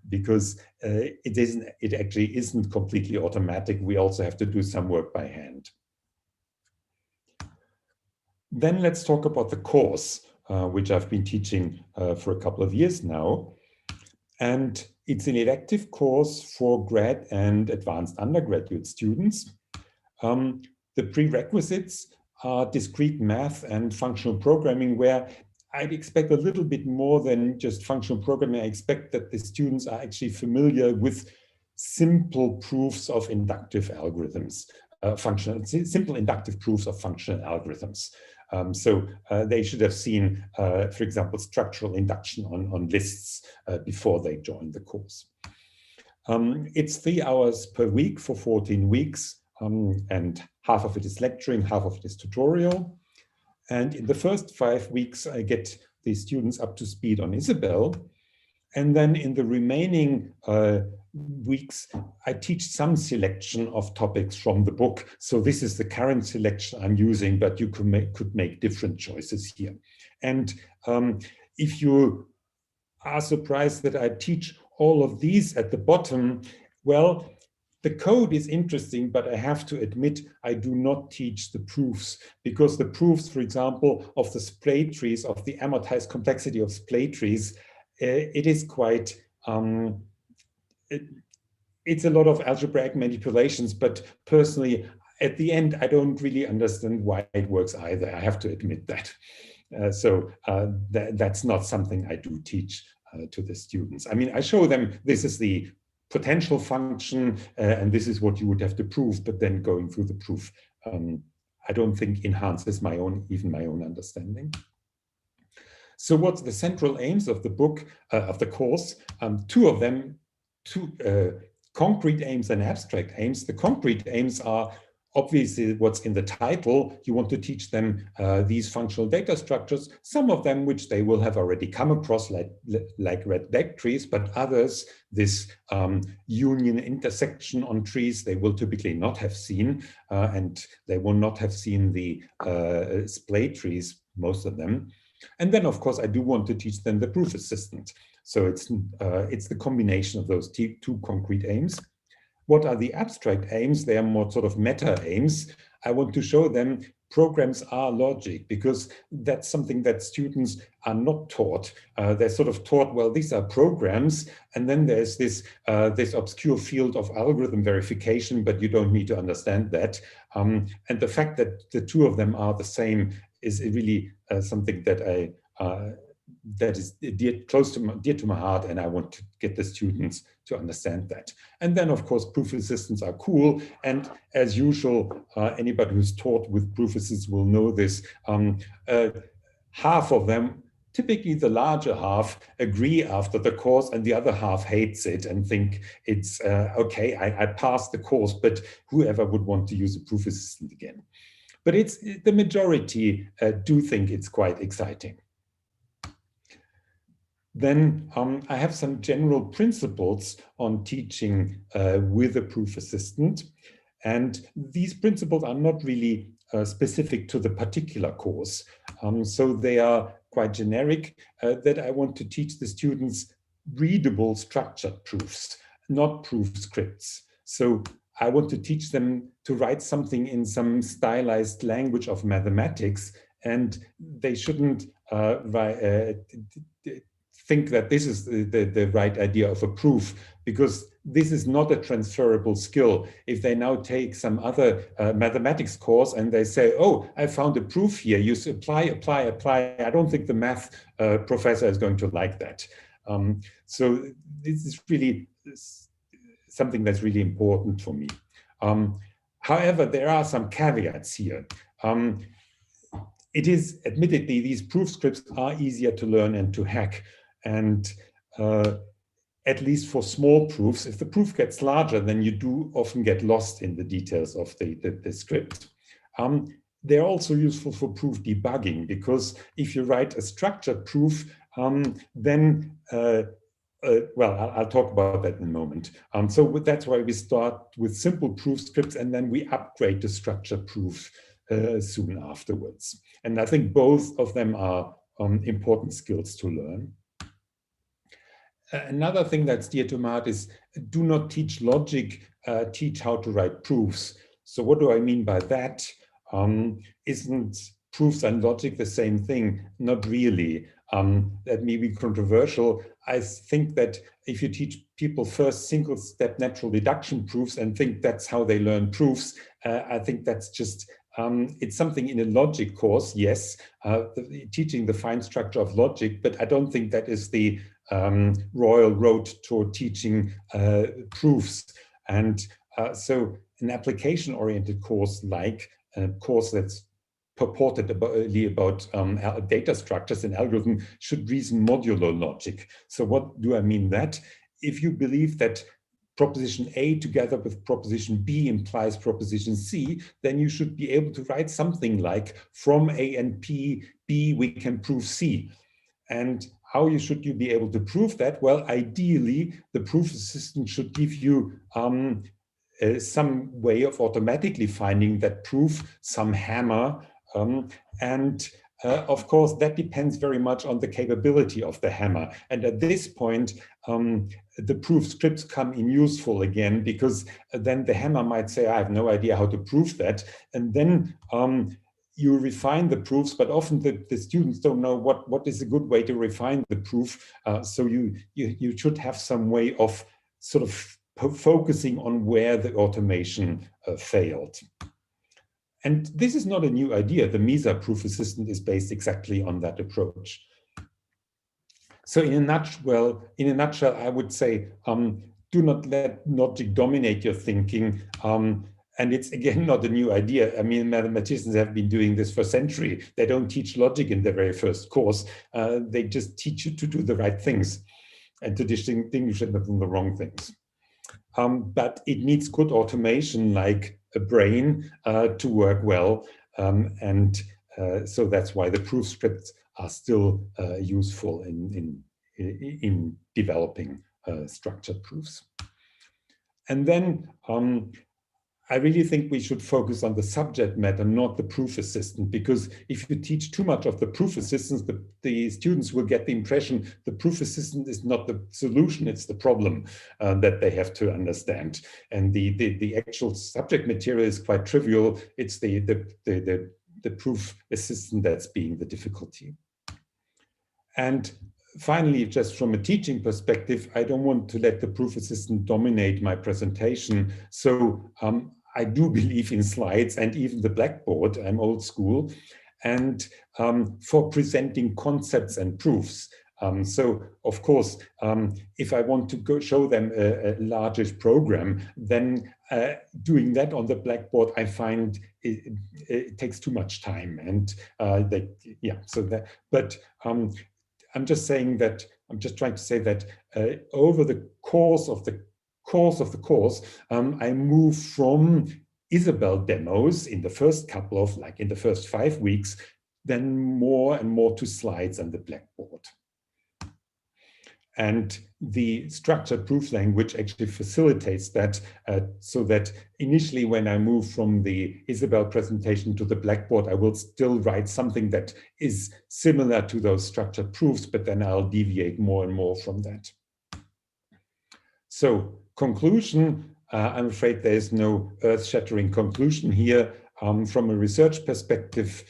because it actually isn't completely automatic. We also have to do some work by hand. Then let's talk about the course, which I've been teaching for a couple of years now. And it's an elective course for grad and advanced undergraduate students. The prerequisites are discrete math and functional programming, where I'd expect a little bit more than just functional programming. I expect that the students are actually familiar with simple proofs of inductive algorithms, simple inductive proofs of functional algorithms. So they should have seen, for example, structural induction on lists before they join the course. It's 3 hours per week for 14 weeks. And half of it is lecturing, half of it is tutorial. And in the first 5 weeks, I get the students up to speed on Isabelle. And then in the remaining weeks, I teach some selection of topics from the book. So this is the current selection I'm using, but you could make different choices here. And if you are surprised that I teach all of these at the bottom, well, the code is interesting, but I have to admit I do not teach the proofs, because the proofs, for example, of the splay trees, of the amortized complexity of splay trees, it is quite, it's a lot of algebraic manipulations, but personally, at the end, I don't really understand why it works either. I have to admit that. That's not something I do teach to the students. I mean, I show them this is the potential function, and this is what you would have to prove, but then going through the proof, I don't think enhances even my own understanding. So what's the central aims of the book, of the course? Two of them, concrete aims and abstract aims. The concrete aims are obviously what's in the title. You want to teach them these functional data structures, some of them which they will have already come across, like red-black trees, but others, this union intersection on trees, they will typically not have seen, and they will not have seen the splay trees, most of them. And then, of course, I do want to teach them the proof assistant. So it's the combination of those two concrete aims. What are the abstract aims? They are more sort of meta aims. I want to show them programs are logic, because that's something that students are not taught. They're sort of taught, well, these are programs, and then there's this obscure field of algorithm verification, but you don't need to understand that. And the fact that the two of them are the same is really something that that is dear to my heart, and I want to get the students to understand that. And then, of course, proof assistants are cool. And as usual, anybody who's taught with proof assistants will know this. Half of them, typically the larger half, agree after the course, and the other half hates it and think it's okay, I passed the course, but whoever would want to use a proof assistant again? But it's the majority do think it's quite exciting. Then I have some general principles on teaching with a proof assistant. And these principles are not really specific to the particular course. So they are quite generic, that I want to teach the students readable structured proofs, not proof scripts. So I want to teach them to write something in some stylized language of mathematics, and they shouldn't think that this is the right idea of a proof, because this is not a transferable skill. If they now take some other mathematics course and they say, oh, I found a proof here, you apply, I don't think the math professor is going to like that. So this is really something that's really important for me. However, there are some caveats here. It is admittedly, these proof scripts are easier to learn and to hack. And at least for small proofs, if the proof gets larger, then you do often get lost in the details of the script. They're also useful for proof debugging, because if you write a structured proof, then well, I'll talk about that in a moment. So that's why we start with simple proof scripts, and then we upgrade to structured proof soon afterwards. And I think both of them are important skills to learn. Another thing that's dear to my heart is do not teach logic, teach how to write proofs. So what do I mean by that? Isn't proofs and logic the same thing? Not really. That may be controversial. I think that if you teach people first single-step natural deduction proofs and think that's how they learn proofs, I think that's just, it's something in a logic course, yes, teaching the fine structure of logic, but I don't think that is the royal road toward teaching proofs. And so an application-oriented course, like a course that's purportedly about data structures and algorithm, should reason modular logic. So what do I mean that? If you believe that proposition A together with proposition B implies proposition C, then you should be able to write something like, from A and B, we can prove C. And how should you be able to prove that? Well, ideally, the proof assistant should give you some way of automatically finding that proof, some hammer. Of course, that depends very much on the capability of the hammer. And at this point, the proof scripts come in useful again, because then the hammer might say, I have no idea how to prove that. And then you refine the proofs, but often the students don't know what is a good way to refine the proof. So you should have some way of sort of focusing on where the automation failed. And this is not a new idea. The MESA proof assistant is based exactly on that approach. So in a nutshell, I would say, do not let logic dominate your thinking. And it's, again, not a new idea. I mean, mathematicians have been doing this for centuries. They don't teach logic in the very first course. They just teach you to do the right things and to distinguish it from the wrong things. But it needs good automation, like a brain, to work well. So that's why the proof scripts are still useful in developing structured proofs. And then I really think we should focus on the subject matter, not the proof assistant, because if you teach too much of the proof assistants, the students will get the impression the proof assistant is not the solution, it's the problem that they have to understand. And the actual subject material is quite trivial. It's the proof assistant that's being the difficulty. And finally, just from a teaching perspective, I don't want to let the proof assistant dominate my presentation. So I do believe in slides and even the blackboard. I'm old school. And for presenting concepts and proofs. So, of course, if I want to show them a largish program, then doing that on the blackboard, I find it takes too much time. And I'm just saying that, I'm just trying to say that over the course of the course, I move from Isabel demos in the first couple of, like in the first 5 weeks, then more and more to slides and the blackboard. And the structured proof language actually facilitates that, so that initially when I move from the Isabel presentation to the blackboard, I will still write something that is similar to those structured proofs, but then I'll deviate more and more from that. So conclusion, I'm afraid there's no earth-shattering conclusion here. From a research perspective,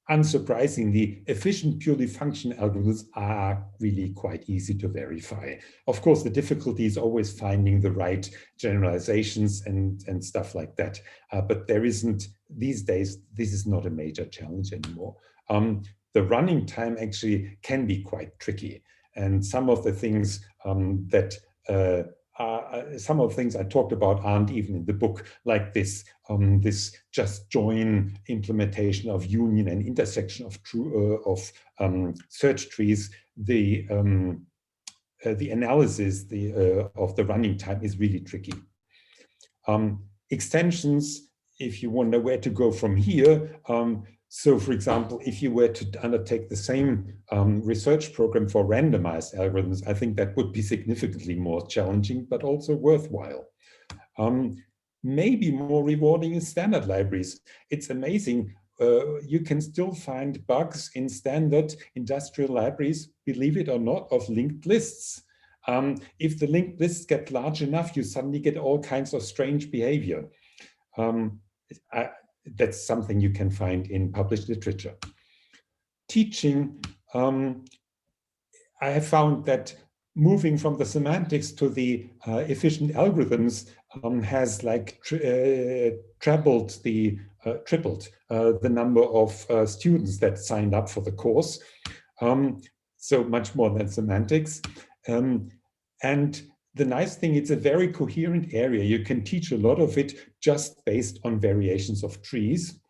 unsurprisingly, efficient purely functional algorithms are really quite easy to verify. Of course, the difficulty is always finding the right generalizations and stuff like that. But there isn't, these days, this is not a major challenge anymore. The running time actually can be quite tricky. And some of the things some of the things I talked about aren't even in the book, like this just join implementation of union and intersection of search trees. The analysis of the running time is really tricky. Extensions, if you wonder where to go from here, So, for example, if you were to undertake the same research program for randomized algorithms, I think that would be significantly more challenging, but also worthwhile. Maybe more rewarding in standard libraries. It's amazing. You can still find bugs in standard industrial libraries, believe it or not, of linked lists. If the linked lists get large enough, you suddenly get all kinds of strange behavior. That's something you can find in published literature. Teaching, I have found that moving from the semantics to the efficient algorithms has like tripled the number of students that signed up for the course. So much more than semantics. And the nice thing, it's a very coherent area. You can teach a lot of it just based on variations of trees.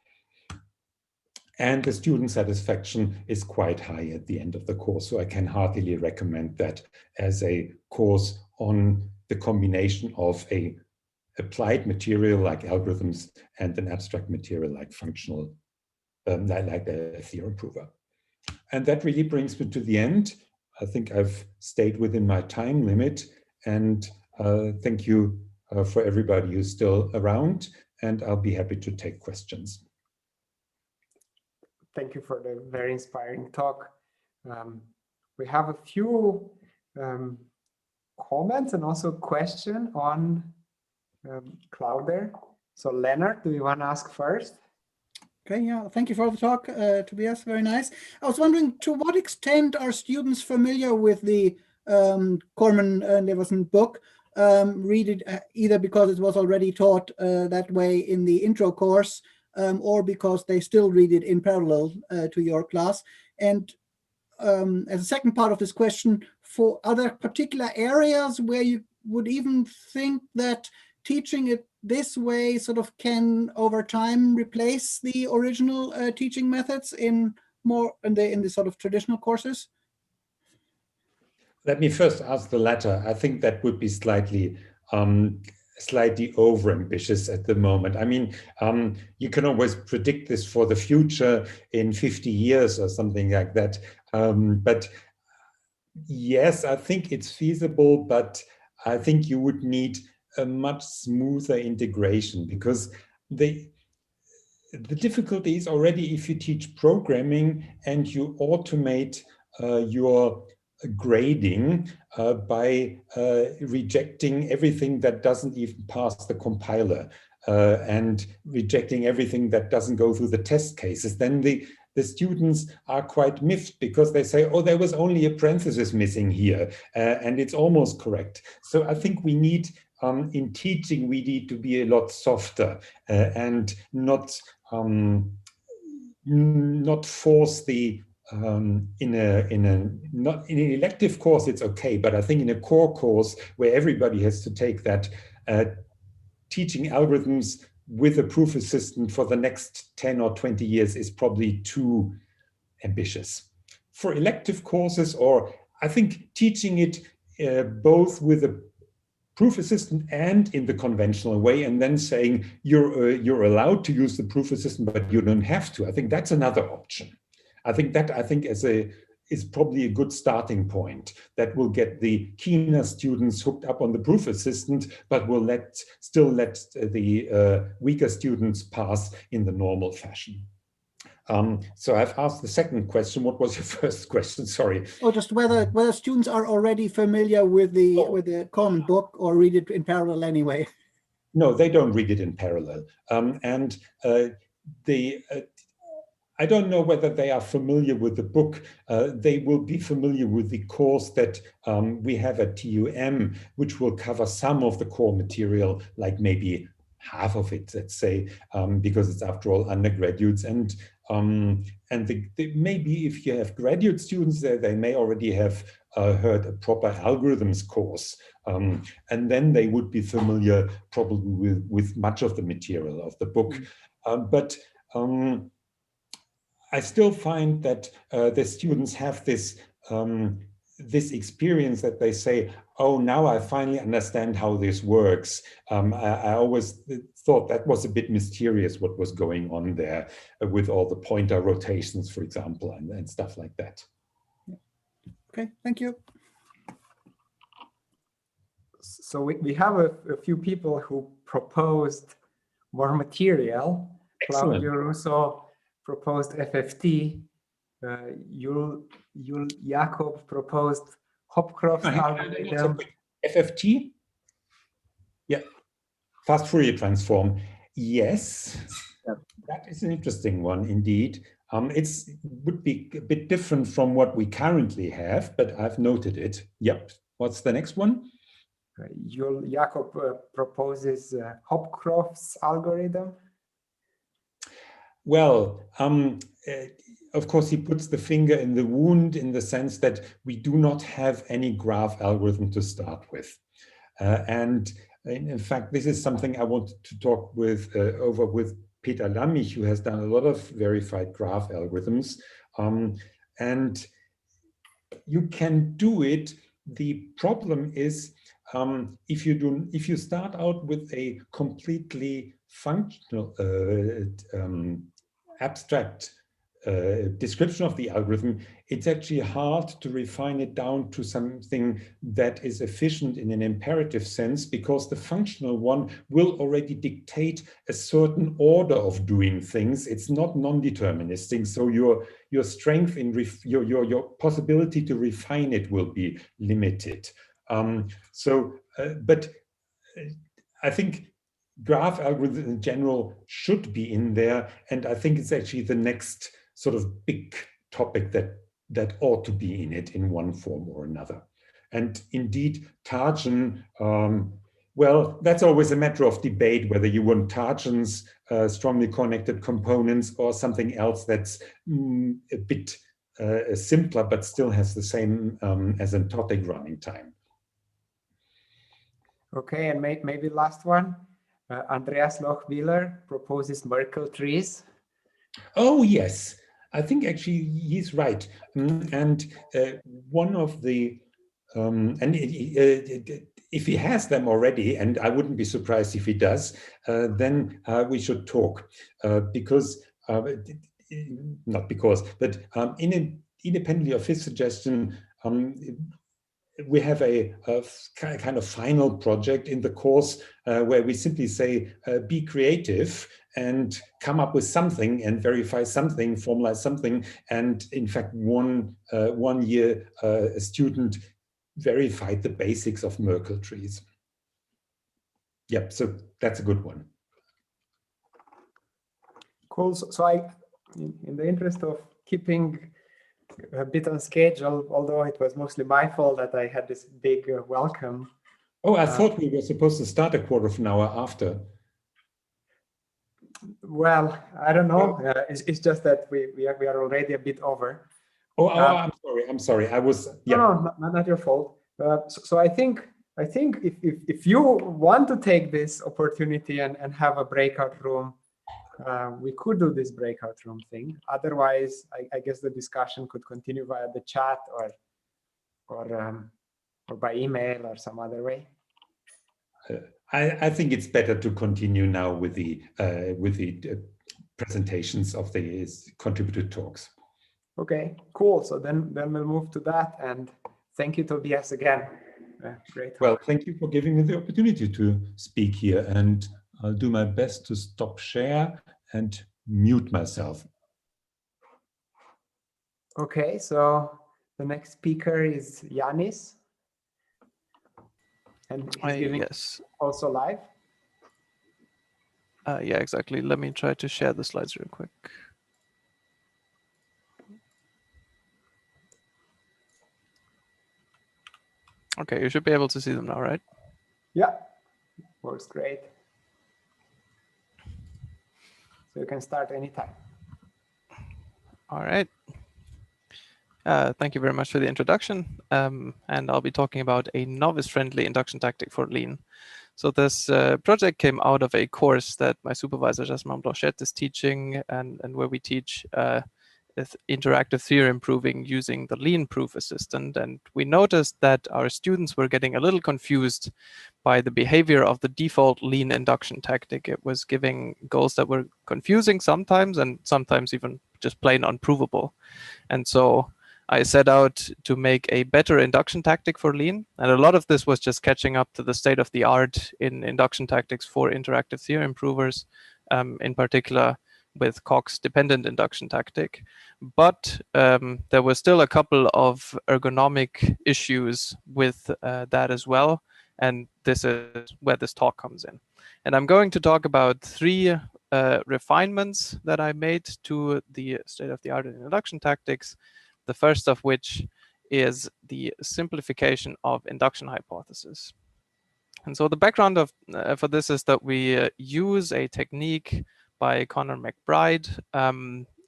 And the student satisfaction is quite high at the end of the course. So I can heartily recommend that as a course on the combination of a applied material like algorithms and an abstract material like functional, like a theorem prover. And that really brings me to the end. I think I've stayed within my time limit. And thank you for everybody who's still around. And I'll be happy to take questions. Thank you for the very inspiring talk. We have a few comments and also question on Clowder. So Leonard, do you want to ask first? Okay, yeah, thank you for the talk, Tobias, very nice. I was wondering, to what extent are students familiar with the Corman-Leverson book? Read it either because it was already taught that way in the intro course, or because they still read it in parallel to your class. And as a second part of this question, for other particular areas where you would even think that teaching it this way sort of can over time replace the original teaching methods in the sort of traditional courses? Let me first ask the latter. I think that would be slightly over-ambitious at the moment. I mean, you can always predict this for the future in 50 years or something like that. But yes, I think it's feasible, but I think you would need a much smoother integration, because the difficulty is already if you teach programming and you automate your grading by rejecting everything that doesn't even pass the compiler and rejecting everything that doesn't go through the test cases, then the students are quite miffed because they say, oh, there was only a parenthesis missing here, and it's almost correct. So I think we need, in teaching, we need to be a lot softer and not force the in an elective course, it's okay, but I think in a core course where everybody has to take that, teaching algorithms with a proof assistant for the next 10 or 20 years is probably too ambitious. For elective courses, or I think teaching it both with a proof assistant and in the conventional way, and then saying you're allowed to use the proof assistant, but you don't have to. I think that's another option. I think is probably a good starting point that will get the keener students hooked up on the proof assistant, but will still let the weaker students pass in the normal fashion. So I've asked the second question. What was your first question? Sorry. Oh, just whether students are already familiar with the Corman book or read it in parallel anyway. No, they don't read it in parallel, I don't know whether they are familiar with the book. They will be familiar with the course that we have at TUM, which will cover some of the core material, like maybe half of it, let's say, because it's after all undergraduates. And maybe if you have graduate students there, they may already have heard a proper algorithms course. And then they would be familiar probably with much of the material of the book. But I still find that the students have this experience that they say, oh, now I finally understand how this works. I always thought that was a bit mysterious what was going on there with all the pointer rotations, for example, and stuff like that. Okay, thank you. So we have a few people who proposed more material. Excellent. Claudio Russo proposed FFT. Yul Jakob proposed Hopcroft's algorithm. FFT? Yeah, fast Fourier transform. Yes, that is an interesting one indeed. It would be a bit different from what we currently have, but I've noted it. Yep. What's the next one? Yul Jakob proposes Hopcroft's algorithm. Well, of course, he puts the finger in the wound in the sense that we do not have any graph algorithm to start with. And in fact, this is something I wanted to talk with over with Peter Lammich, who has done a lot of verified graph algorithms. And you can do it. The problem is if you start out with a completely functional abstract description of the algorithm, it's actually hard to refine it down to something that is efficient in an imperative sense, because the functional one will already dictate a certain order of doing things. It's not non-deterministic, so your strength in your possibility to refine it will be limited. But I think graph algorithms in general should be in there, and I think it's actually the next sort of big topic that ought to be in it in one form or another. And indeed, Tarjan, well, that's always a matter of debate whether you want Tarjan's strongly connected components or something else that's a bit simpler, but still has the same asymptotic running time. Okay, and maybe last one. Andreas Lochwieler proposes Merkle trees. Oh, yes. I think actually he's right. And one of the, if he has them already, and I wouldn't be surprised if he does, then we should talk. Because, not because, but independently of his suggestion, we have a kind of final project in the course where we simply say, be creative and come up with something and verify something, formalize something. And in fact, one year, a student verified the basics of Merkle trees. Yep, so that's a good one. Cool. So in the interest of keeping a bit on schedule, although it was mostly my fault that I had this big welcome. Oh, I thought we were supposed to start a quarter of an hour after. Well, I don't know. It's just that we are already a bit over. Oh, I'm sorry. I was, yeah. No, not your fault. So I think if you want to take this opportunity and have a breakout room, we could do this breakout room thing. Otherwise, I guess the discussion could continue via the chat or by email or some other way. I think it's better to continue now with the presentations of the contributed talks. Okay, cool. So then we'll move to that. And thank you, Tobias, again. Great. Well, thank you for giving me the opportunity to speak here, and I'll do my best to stop share and mute myself. Okay, so the next speaker is Yanis. And he's giving yes. also live. Yeah, exactly. Let me try to share the slides real quick. Okay, you should be able to see them now, right? Yeah, works great. So you can start anytime. All right. Thank you very much for the introduction. And I'll be talking about a novice-friendly induction tactic for Lean. So this project came out of a course that my supervisor, Jasmine Blanchette, is teaching, and where we teach interactive theorem proving using the Lean proof assistant. And we noticed that our students were getting a little confused by the behavior of the default lean induction tactic. It was giving goals that were confusing sometimes, and sometimes even just plain unprovable. And so I set out to make a better induction tactic for lean. And a lot of this was just catching up to the state of the art in induction tactics for interactive theory improvers, in particular with Cox dependent induction tactic. But there were still a couple of ergonomic issues with that as well. And this is where this talk comes in. And I'm going to talk about 3 refinements that I made to the state of the art in induction tactics. The first of which is the simplification of induction hypothesis. And so the background of for this is that we use a technique by Conor McBride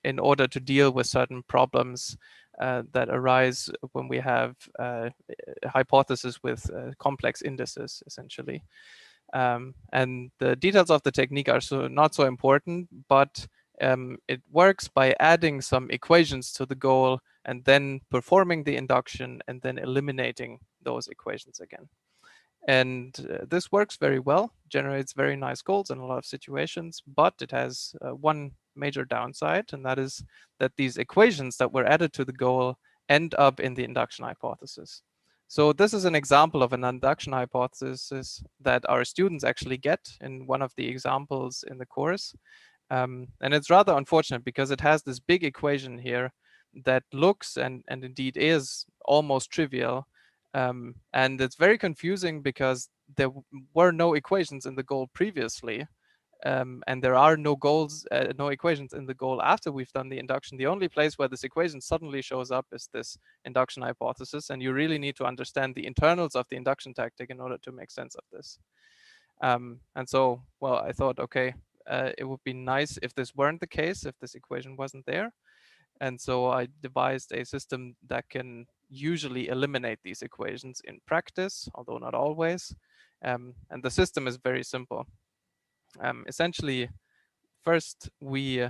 in order to deal with certain problems that arise when we have hypotheses with complex indices, essentially. And the details of the technique are not so important, but it works by adding some equations to the goal and then performing the induction and then eliminating those equations again. And this works very well, generates very nice goals in a lot of situations, but it has one major downside, and that is that these equations that were added to the goal end up in the induction hypothesis. So this is an example of an induction hypothesis that our students actually get in one of the examples in the course. And it's rather unfortunate because it has this big equation here that looks and indeed is almost trivial. And it's very confusing because there were no equations in the goal previously. And there are no equations in the goal after we've done the induction. The only place where this equation suddenly shows up is this induction hypothesis. And you really need to understand the internals of the induction tactic in order to make sense of this. And so, well, I thought, okay, it would be nice if this weren't the case, if this equation wasn't there. And so I devised a system that can usually eliminate these equations in practice, although not always. And the system is very simple. Essentially, first we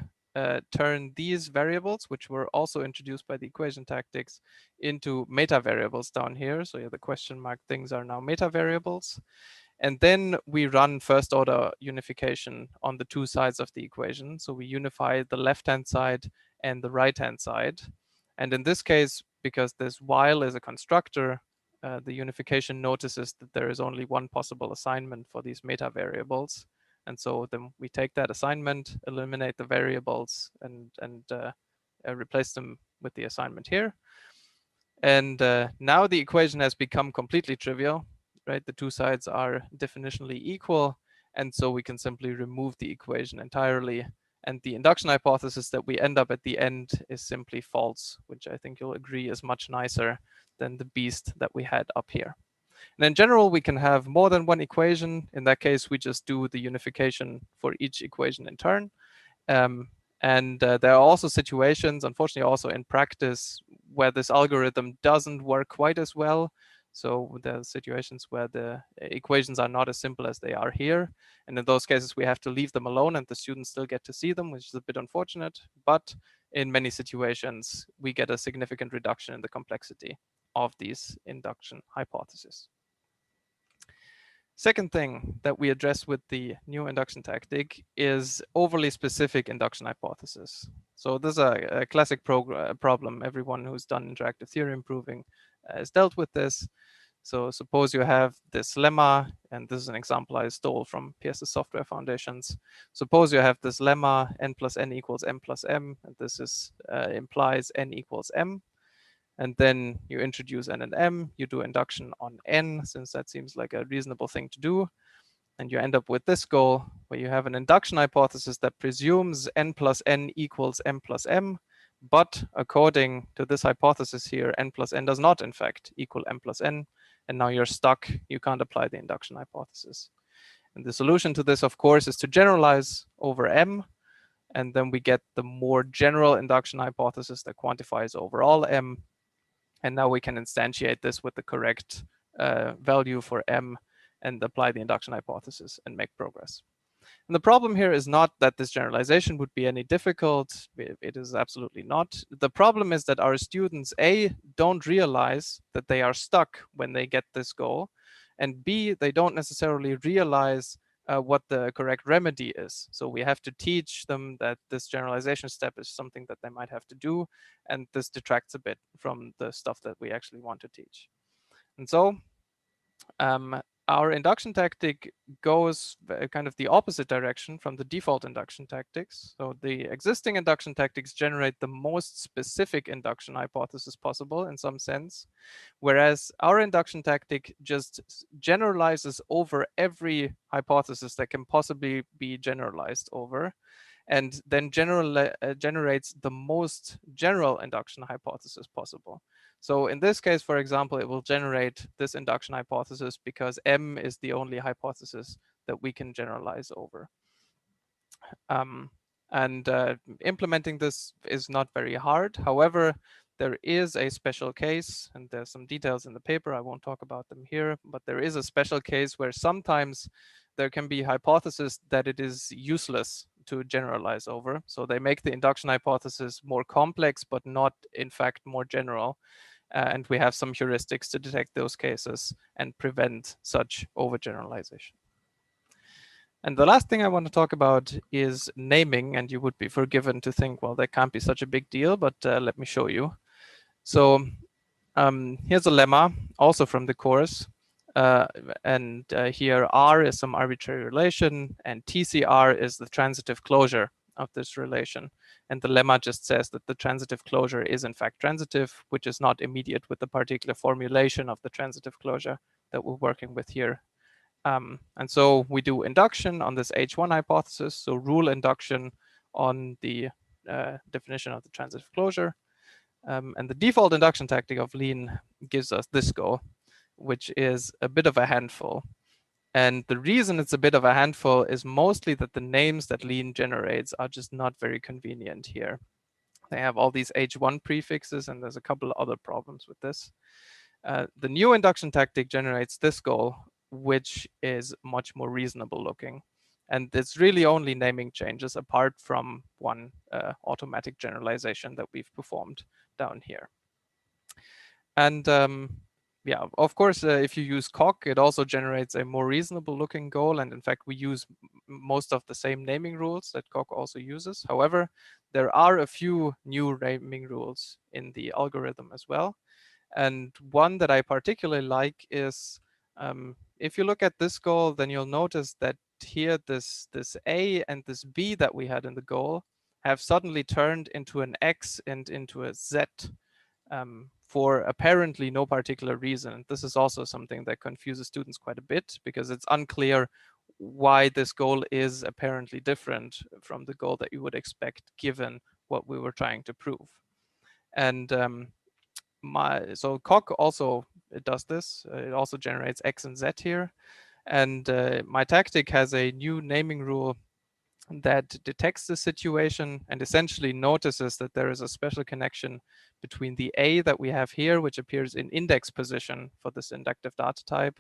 turn these variables, which were also introduced by the equation tactics, into meta variables down here. So yeah, the question mark things are now meta variables. And then we run first order unification on the 2 sides of the equation. So we unify the left-hand side and the right-hand side. And in this case, because this while is a constructor, the unification notices that there is only one possible assignment for these meta variables. And so then we take that assignment, eliminate the variables, and replace them with the assignment here. And now the equation has become completely trivial, right? The 2 sides are definitionally equal. And so we can simply remove the equation entirely. And the induction hypothesis that we end up at the end is simply false, which I think you'll agree is much nicer than the beast that we had up here. And in general, we can have more than one equation. In that case, we just do the unification for each equation in turn. And there are also situations, unfortunately also in practice, where this algorithm doesn't work quite as well. So there are situations where the equations are not as simple as they are here. And in those cases, we have to leave them alone and the students still get to see them, which is a bit unfortunate. But in many situations, we get a significant reduction in the complexity of these induction hypotheses. Second thing that we address with the new induction tactic is overly specific induction hypothesis. So this is a classic problem. Everyone who's done interactive theory improving has dealt with this. So suppose you have this lemma, and this is an example I stole from Pierce's Software Foundations. Suppose you have this lemma n plus n equals m plus m, and this is implies n equals m. And then you introduce n and m, you do induction on n, since that seems like a reasonable thing to do. And you end up with this goal, where you have an induction hypothesis that presumes n plus n equals m plus m. But according to this hypothesis here, n plus n does not, in fact, equal m plus n. And now you're stuck. You can't apply the induction hypothesis. And the solution to this, of course, is to generalize over m. And then we get the more general induction hypothesis that quantifies overall m. And now we can instantiate this with the correct value for m and apply the induction hypothesis and make progress. And the problem here is not that this generalization would be any difficult. It is absolutely not. The problem is that our students, A, don't realize that they are stuck when they get this goal. and B, they don't necessarily realize what the correct remedy is. So we have to teach them that this generalization step is something that they might have to do, and this detracts a bit from the stuff that we actually want to teach. And so our induction tactic goes kind of the opposite direction from the default induction tactics. So the existing induction tactics generate the most specific induction hypothesis possible in some sense, whereas our induction tactic just generalizes over every hypothesis that can possibly be generalized over, and then generates the most general induction hypothesis possible. So in this case, for example, it will generate this induction hypothesis because M is the only hypothesis that we can generalize over. Implementing this is not very hard. However, there is a special case, and there's some details in the paper. I won't talk about them here, but there is a special case where sometimes there can be hypotheses that it is useless to generalize over. So they make the induction hypothesis more complex, but not in fact more general. And we have some heuristics to detect those cases and prevent such overgeneralization. And the last thing I want to talk about is naming, and you would be forgiven to think, well, that can't be such a big deal, but let me show you. So here's a lemma, also from the course. Here R is some arbitrary relation, and TCR is the transitive closure of this relation. And the lemma just says that the transitive closure is in fact transitive, which is not immediate with the particular formulation of the transitive closure that we're working with here. And so we do induction on this H1 hypothesis, so rule induction on the definition of the transitive closure. And the default induction tactic of Lean gives us this goal, which is a bit of a handful. And the reason it's a bit of a handful is mostly that the names that Lean generates are just not very convenient here. They have all these H1 prefixes, and there's a couple of other problems with this. The new induction tactic generates this goal, which is much more reasonable looking. And it's really only naming changes apart from one automatic generalization that we've performed down here. And yeah, of course, if you use COC, it also generates a more reasonable looking goal. And in fact, we use most of the same naming rules that COC also uses. However, there are a few new naming rules in the algorithm as well. And one that I particularly like is, if you look at this goal, then you'll notice that here, this A and this B that we had in the goal have suddenly turned into an X and into a Z. For apparently no particular reason. This is also something that confuses students quite a bit because it's unclear why this goal is apparently different from the goal that you would expect given what we were trying to prove. And so COC also does this. It also generates X and Z here. And my tactic has a new naming rule that detects the situation and essentially notices that there is a special connection between the A that we have here, which appears in index position for this inductive data type,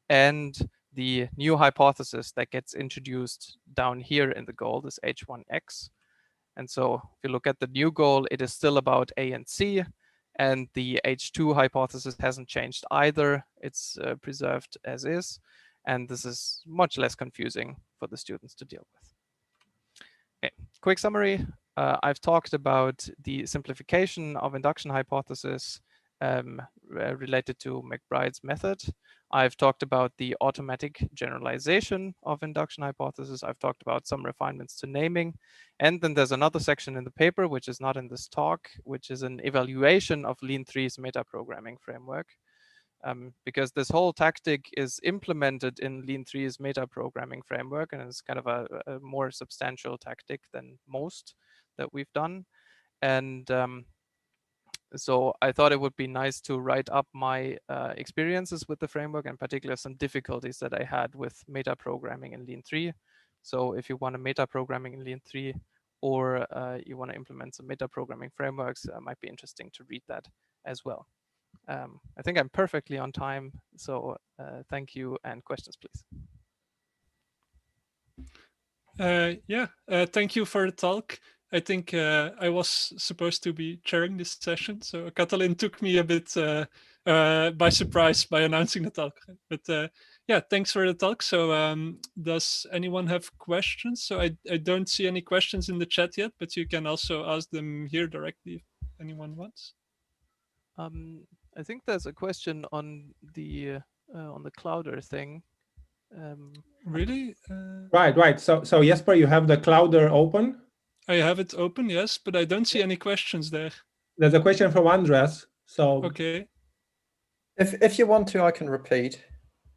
and the new hypothesis that gets introduced down here in the goal, this H1X. And so if you look at the new goal, it is still about A and C, and the H2 hypothesis hasn't changed either. It's preserved as is, and this is much less confusing for the students to deal with. Okay, quick summary. I've talked about the simplification of induction hypothesis related to McBride's method. I've talked about the automatic generalization of induction hypothesis. I've talked about some refinements to naming. And then there's another section in the paper, which is not in this talk, which is an evaluation of Lean 3's metaprogramming framework. Because this whole tactic is implemented in Lean 3's metaprogramming framework, and it's kind of a more substantial tactic than most that we've done. And so I thought it would be nice to write up my experiences with the framework, and particularly some difficulties that I had with metaprogramming in Lean 3. So if you want a metaprogramming in Lean 3, or you want to implement some metaprogramming frameworks, it might be interesting to read that as well. I think I'm perfectly on time, so thank you, and questions, please. Thank you for the talk. I think I was supposed to be chairing this session, so Katalin took me a bit by surprise by announcing the talk. But yeah, thanks for the talk. So does anyone have questions? So I don't see any questions in the chat yet, but you can also ask them here directly if anyone wants. I think there's a question on the Clouder thing. Really? Right. So Jesper, you have the Clouder open. I have it open, yes, but I don't see any questions there. There's a question from Andres. So Okay. If you want to, I can repeat.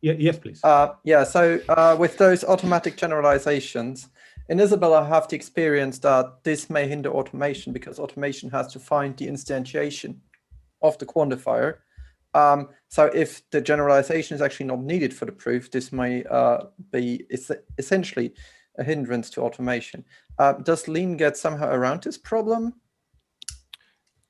yes, please. Yeah, so with those automatic generalizations, in Isabelle, I have the experience that this may hinder automation because automation has to find the instantiation of the quantifier. So if the generalization is actually not needed for the proof, this may be essentially a hindrance to automation. Does Lean get somehow around this problem?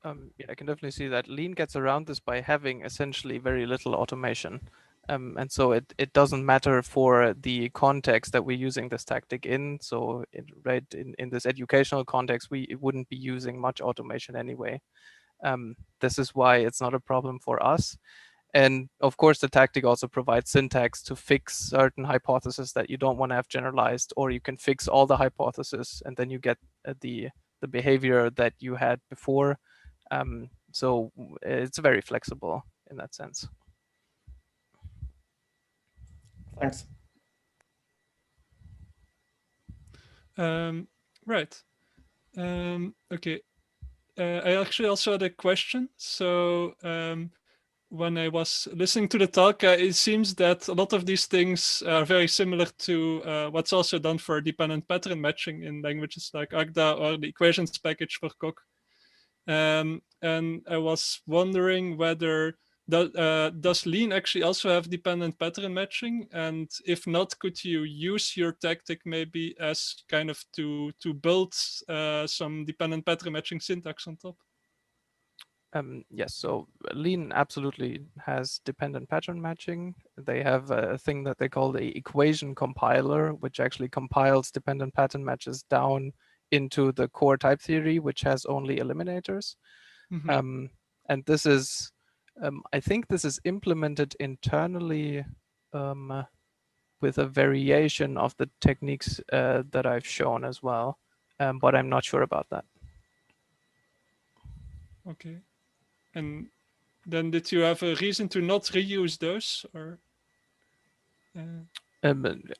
Yeah, I can definitely see that. Lean gets around this by having essentially very little automation. And so it doesn't matter for the context that we're using this tactic in. So in this educational context, we wouldn't be using much automation anyway. This is why it's not a problem for us. And of course, the tactic also provides syntax to fix certain hypotheses that you don't want to have generalized, or you can fix all the hypotheses and then you get the behavior that you had before. So it's very flexible in that sense. Thanks. Right. Okay. I actually also had a question. So when I was listening to the talk, it seems that a lot of these things are very similar to what's also done for dependent pattern matching in languages like Agda or the equations package for Coq. And I was wondering whether does Lean actually also have dependent pattern matching? And if not, could you use your tactic maybe as kind of to build some dependent pattern matching syntax on top? Yes, so Lean absolutely has dependent pattern matching. They have a thing that they call the equation compiler, which actually compiles dependent pattern matches down into the core type theory, which has only eliminators. Mm-hmm. And this is, I think this is implemented internally with a variation of the techniques that I've shown as well, but I'm not sure about that. Okay. And then did you have a reason to not reuse those, or?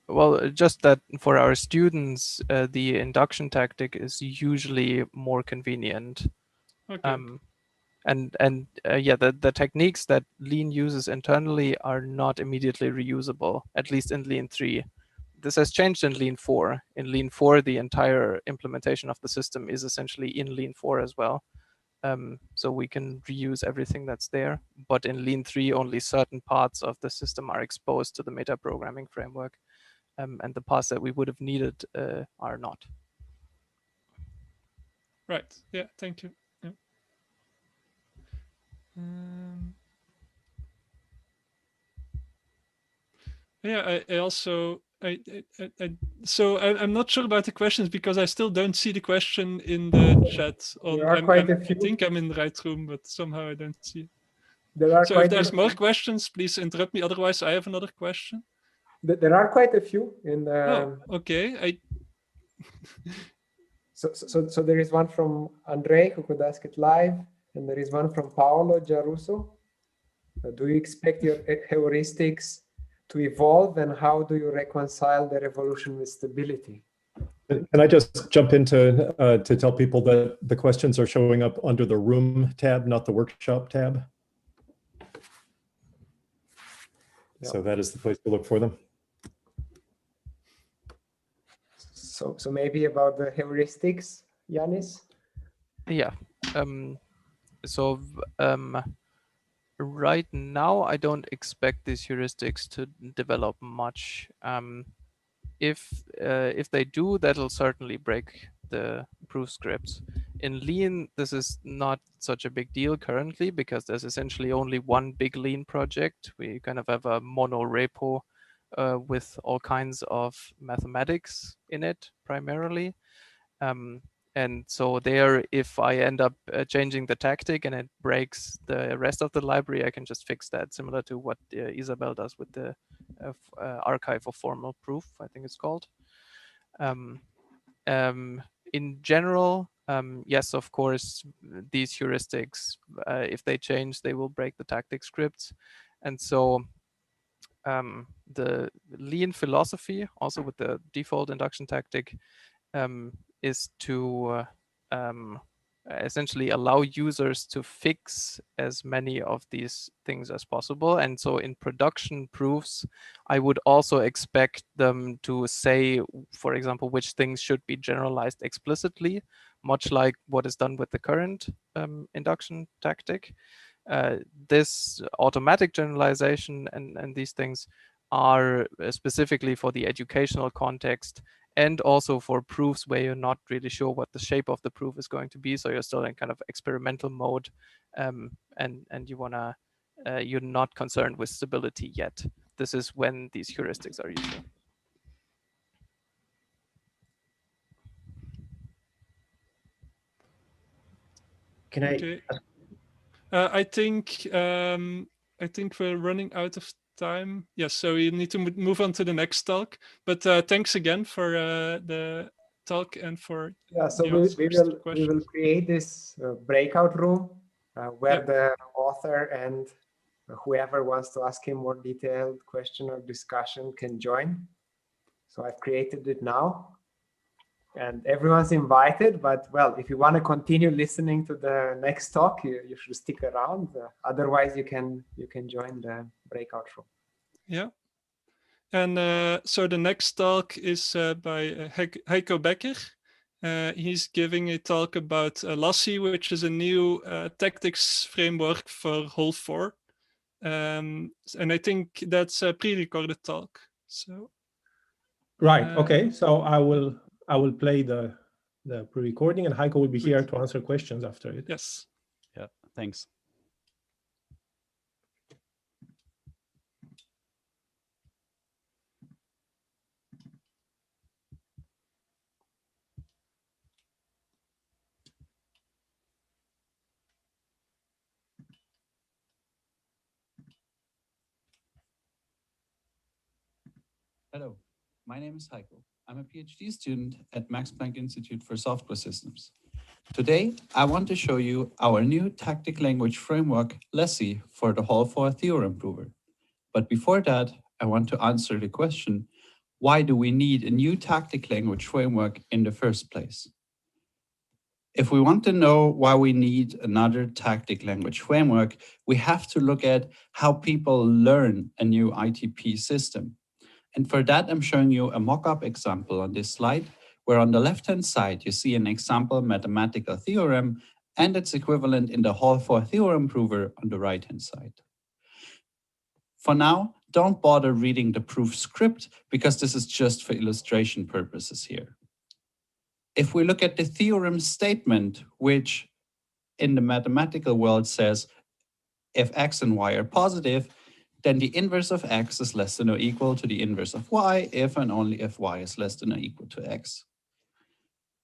Well, just that for our students, the induction tactic is usually more convenient. Okay. And yeah, the techniques that Lean uses internally are not immediately reusable, at least in Lean 3. This has changed in Lean 4. In Lean 4, the entire implementation of the system is essentially in Lean 4 as well. So we can reuse everything that's there. But in Lean 3, only certain parts of the system are exposed to the metaprogramming framework. And the parts that we would have needed are not. Right. Yeah. Thank you. Yeah. I also so I'm not sure about the questions because I still don't see the question in the chat. There are quite a few. I think I'm in the right room, but somehow I don't see it. There are so quite if there's a more few. questions, please interrupt me. Otherwise, I have another question. There are quite a few in the. Oh, okay. So there is one from Andre who could ask it live, and there is one from Paolo Giaruso. Do you expect your heuristics to evolve, and how do you reconcile their evolution with stability? Can I just jump in to tell people that the questions are showing up under the room tab, not the workshop tab? Yep. So that is the place to look for them. So maybe about the heuristics, Yanis? Yeah. Right now, I don't expect these heuristics to develop much. If they do, that'll certainly break the proof scripts. In Lean, this is not such a big deal currently because there's essentially only one big Lean project. We kind of have a mono repo with all kinds of mathematics in it primarily. And so there, if I end up changing the tactic and it breaks the rest of the library, I can just fix that, similar to what Isabel does with the archive of formal proof, I think it's called. In general, yes, of course, these heuristics, if they change, they will break the tactic scripts. And so the lean philosophy, also with the default induction tactic, is to essentially allow users to fix as many of these things as possible. And so in production proofs, I would also expect them to say, for example, which things should be generalized explicitly, much like what is done with the current induction tactic. This automatic generalization and these things are specifically for the educational context, and also for proofs where you're not really sure what the shape of the proof is going to be. So you're still in kind of experimental mode, and you're not concerned with stability yet. This is when these heuristics are useful. Can I? Okay. I think we're running out of time. Yes, so we need to move on to the next talk. But thanks again for the talk and for so we will create this breakout room where the author and whoever wants to ask him more detailed question or discussion can join. So I've created it now. And everyone's invited, but well, if you want to continue listening to the next talk, you should stick around. Otherwise, you can join the breakout room. Yeah, and so the next talk is by Heiko Becker. He's giving a talk about Lassie, which is a new tactics framework for Hall 4, and I think that's a pre-recorded talk. So. Right. Okay. So I will play the pre-recording, and Heiko will be here to answer questions after it. Yes. Yeah. Thanks. Hello, my name is Heiko. I'm a PhD student at Max Planck Institute for Software Systems. Today, I want to show you our new tactic language framework, Lassie, for the Hall 4 theorem prover. But before that, I want to answer the question, why do we need a new tactic language framework in the first place? If we want to know why we need another tactic language framework, we have to look at how people learn a new ITP system. And for that, I'm showing you a mock-up example on this slide, where on the left-hand side, you see an example mathematical theorem and its equivalent in the Hall 4 theorem prover on the right-hand side. For now, don't bother reading the proof script because this is just for illustration purposes here. If we look at the theorem statement, which in the mathematical world says, if x and y are positive, then the inverse of x is less than or equal to the inverse of y if and only if y is less than or equal to x.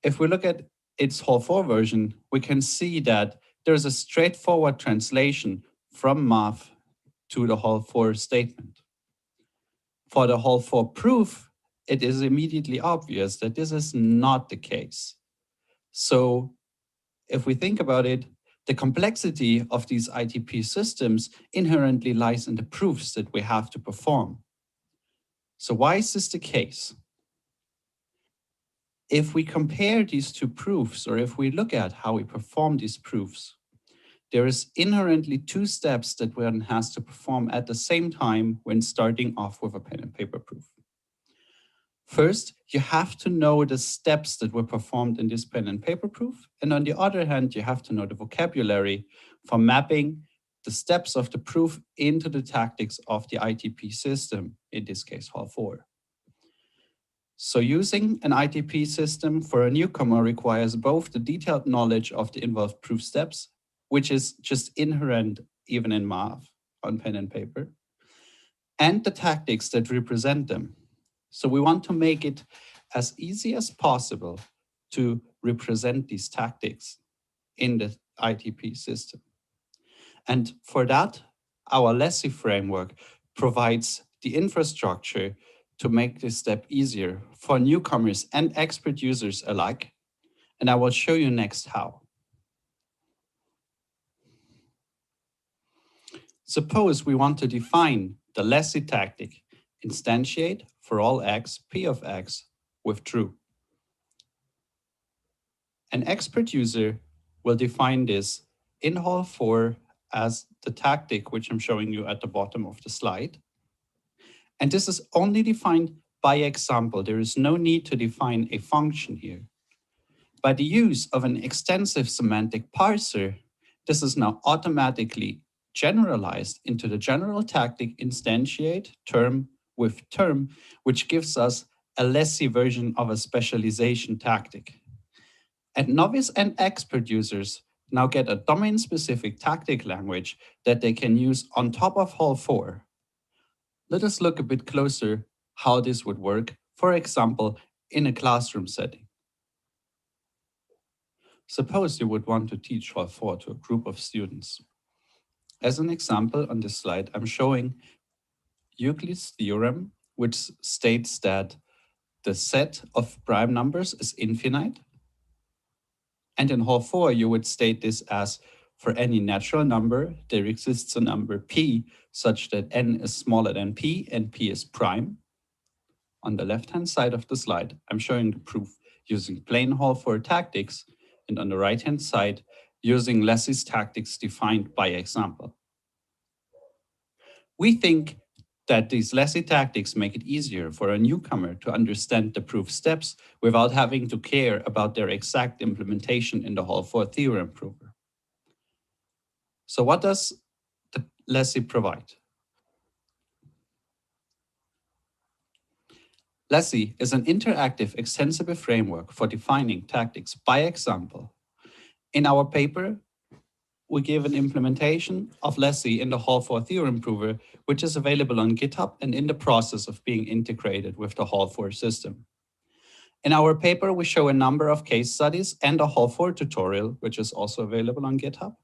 If we look at its Hall 4 version, we can see that there's a straightforward translation from math to the Hall 4 statement. For the Hall 4 proof, it is immediately obvious that this is not the case. So if we think about it, the complexity of these ITP systems inherently lies in the proofs that we have to perform. So why is this the case? If we compare these two proofs, or if we look at how we perform these proofs, there is inherently two steps that one has to perform at the same time when starting off with a pen and paper proof. First, you have to know the steps that were performed in this pen and paper proof. And on the other hand, you have to know the vocabulary for mapping the steps of the proof into the tactics of the ITP system, in this case, Hall 4. So using an ITP system for a newcomer requires both the detailed knowledge of the involved proof steps, which is just inherent even in math on pen and paper, and the tactics that represent them. So we want to make it as easy as possible to represent these tactics in the ITP system. And for that, our Lassie framework provides the infrastructure to make this step easier for newcomers and expert users alike. And I will show you next how. Suppose we want to define the Lassie tactic, instantiate for all x, p of x with true. An expert user will define this in Hall 4 as the tactic, which I'm showing you at the bottom of the slide. And this is only defined by example. There is no need to define a function here. By the use of an extensive semantic parser, this is now automatically generalized into the general tactic instantiate term with term, which gives us a Lassie version of a specialization tactic. And novice and expert users now get a domain-specific tactic language that they can use on top of Hall 4. Let us look a bit closer how this would work, for example, in a classroom setting. Suppose you would want to teach Hall 4 to a group of students. As an example on this slide, I'm showing Euclid's theorem, which states that the set of prime numbers is infinite. And in Hall 4, you would state this as, for any natural number, there exists a number p such that n is smaller than p and p is prime. On the left-hand side of the slide, I'm showing the proof using plain Hall 4 tactics, and on the right-hand side, using Lassie's tactics defined by example. We think that these Lassie tactics make it easier for a newcomer to understand the proof steps without having to care about their exact implementation in the Hall 4 theorem prover. So what does the Lassie provide? Lassie is an interactive extensible framework for defining tactics by example. In our paper, we give an implementation of Lassie in the Hall 4 theorem prover, which is available on GitHub and in the process of being integrated with the Hall 4 system. In our paper, we show a number of case studies and a Hall 4 tutorial, which is also available on GitHub,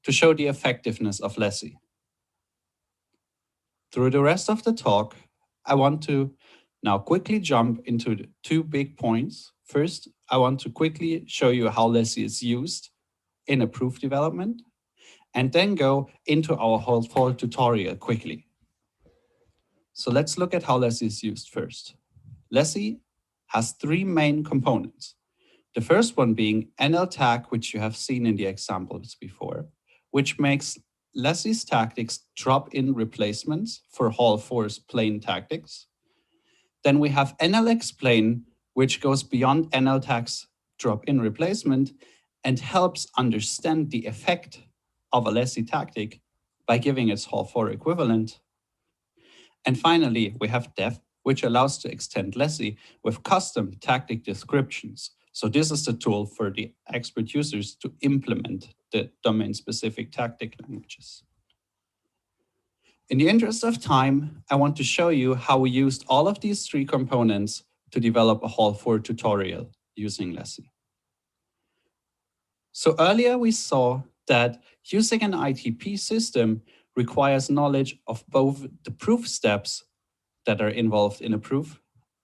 to show the effectiveness of Lassie. Through the rest of the talk, I want to now quickly jump into the two big points. First, I want to quickly show you how Lassie is used in a proof development, and then go into our Hall 4 tutorial quickly. So let's look at how Lassie is used first. Lassie has three main components. The first one being NL-tag, which you have seen in the examples before, which makes Lassie's tactics drop-in replacements for Hall 4's plain tactics. Then we have NL-explain, which goes beyond NL-tag's drop-in replacement and helps understand the effect of a Lassie tactic by giving its Hall 4 equivalent. And finally, we have def, which allows to extend Lassie with custom tactic descriptions. So this is the tool for the expert users to implement the domain-specific tactic languages. In the interest of time, I want to show you how we used all of these three components to develop a Hall 4 tutorial using Lassie. So earlier we saw that using an ITP system requires knowledge of both the proof steps that are involved in a proof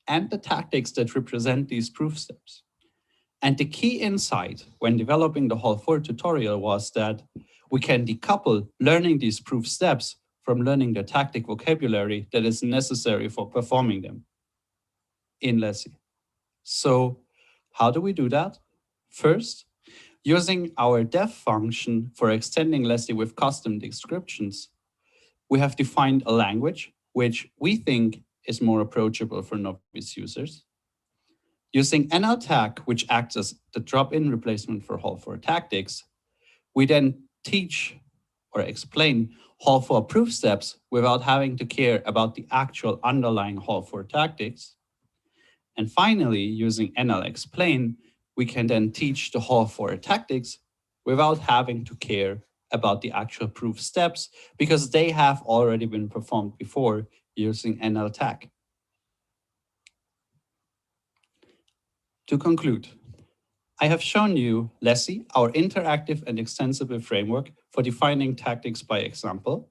and the tactics that represent these proof steps. And the key insight when developing the Hall 4 tutorial was that we can decouple learning these proof steps from learning the tactic vocabulary that is necessary for performing them in Lassie. So how do we do that? First, using our def function for extending Lassie with custom descriptions, we have defined a language which we think is more approachable for novice users. Using NL-tag, which acts as the drop-in replacement for Hall 4 tactics, we then teach or explain Hall 4 proof steps without having to care about the actual underlying Hall 4 tactics. And finally, using NL-explain, we can then teach the Hall 4 tactics without having to care about the actual proof steps because they have already been performed before using I have shown you Lassie, our interactive and extensible framework for defining tactics by example.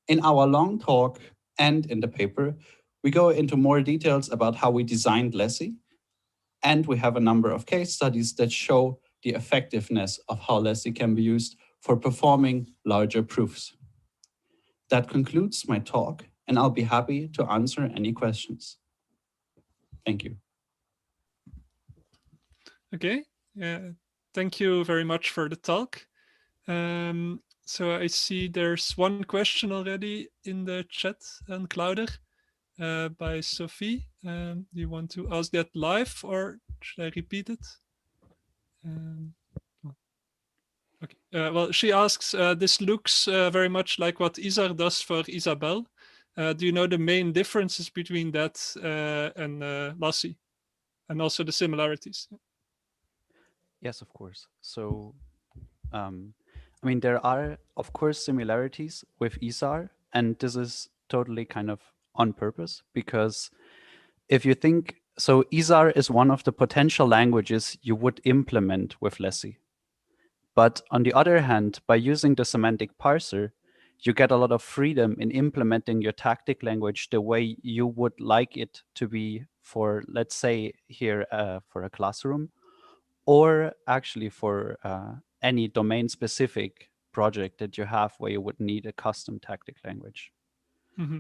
In our long talk and in the paper, we go into more details about how we designed Lassie, and we have a number of case studies that show the effectiveness of how Lassie can be used for performing larger proofs. That concludes my talk, and I'll be happy to answer any questions. Thank you. Okay, thank you very much for the talk. So I see there's one question already in the chat on Clouder by Sophie. Do you want to ask that live or should I repeat it? Okay. Well, she asks, this looks very much like what Isar does for Isabel. Do you know the main differences between that and Lassie, and also the similarities? Yes, of course. So, I mean, there are, of course, similarities with Isar, and this is totally kind of on purpose, because if you think, so Isar is one of the potential languages you would implement with Lassie. But on the other hand, by using the semantic parser, you get a lot of freedom in implementing your tactic language the way you would like it to be for, let's say here, for a classroom, or actually for any domain-specific project that you have where you would need a custom tactic language. Mm-hmm.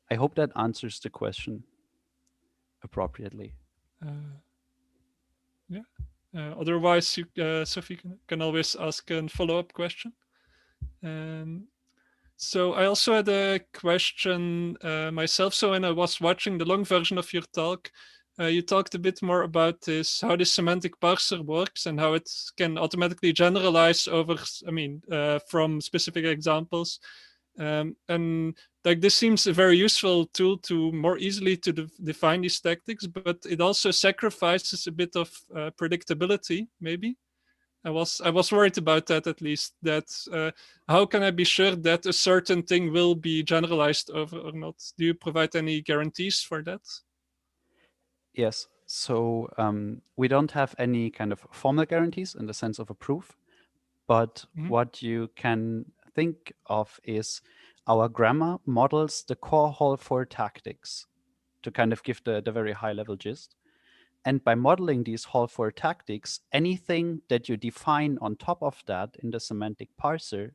I hope that answers the question appropriately. Yeah. Otherwise, you, Sophie can always ask a follow-up question. So I also had a question myself. So when I was watching the long version of your talk, you talked a bit more about this, how this semantic parser works and how it can automatically generalize over, I mean, from specific examples. And like this seems a very useful tool to more easily to define these tactics, but it also sacrifices a bit of predictability, maybe. I was worried about that, at least, that how can I be sure that a certain thing will be generalized over or not? Do you provide any guarantees for that? Yes, so we don't have any kind of formal guarantees in the sense of a proof, but what you can think of is our grammar models the core Hall 4 tactics to kind of give the very high level gist. And by modeling these Hall 4 tactics, anything that you define on top of that in the semantic parser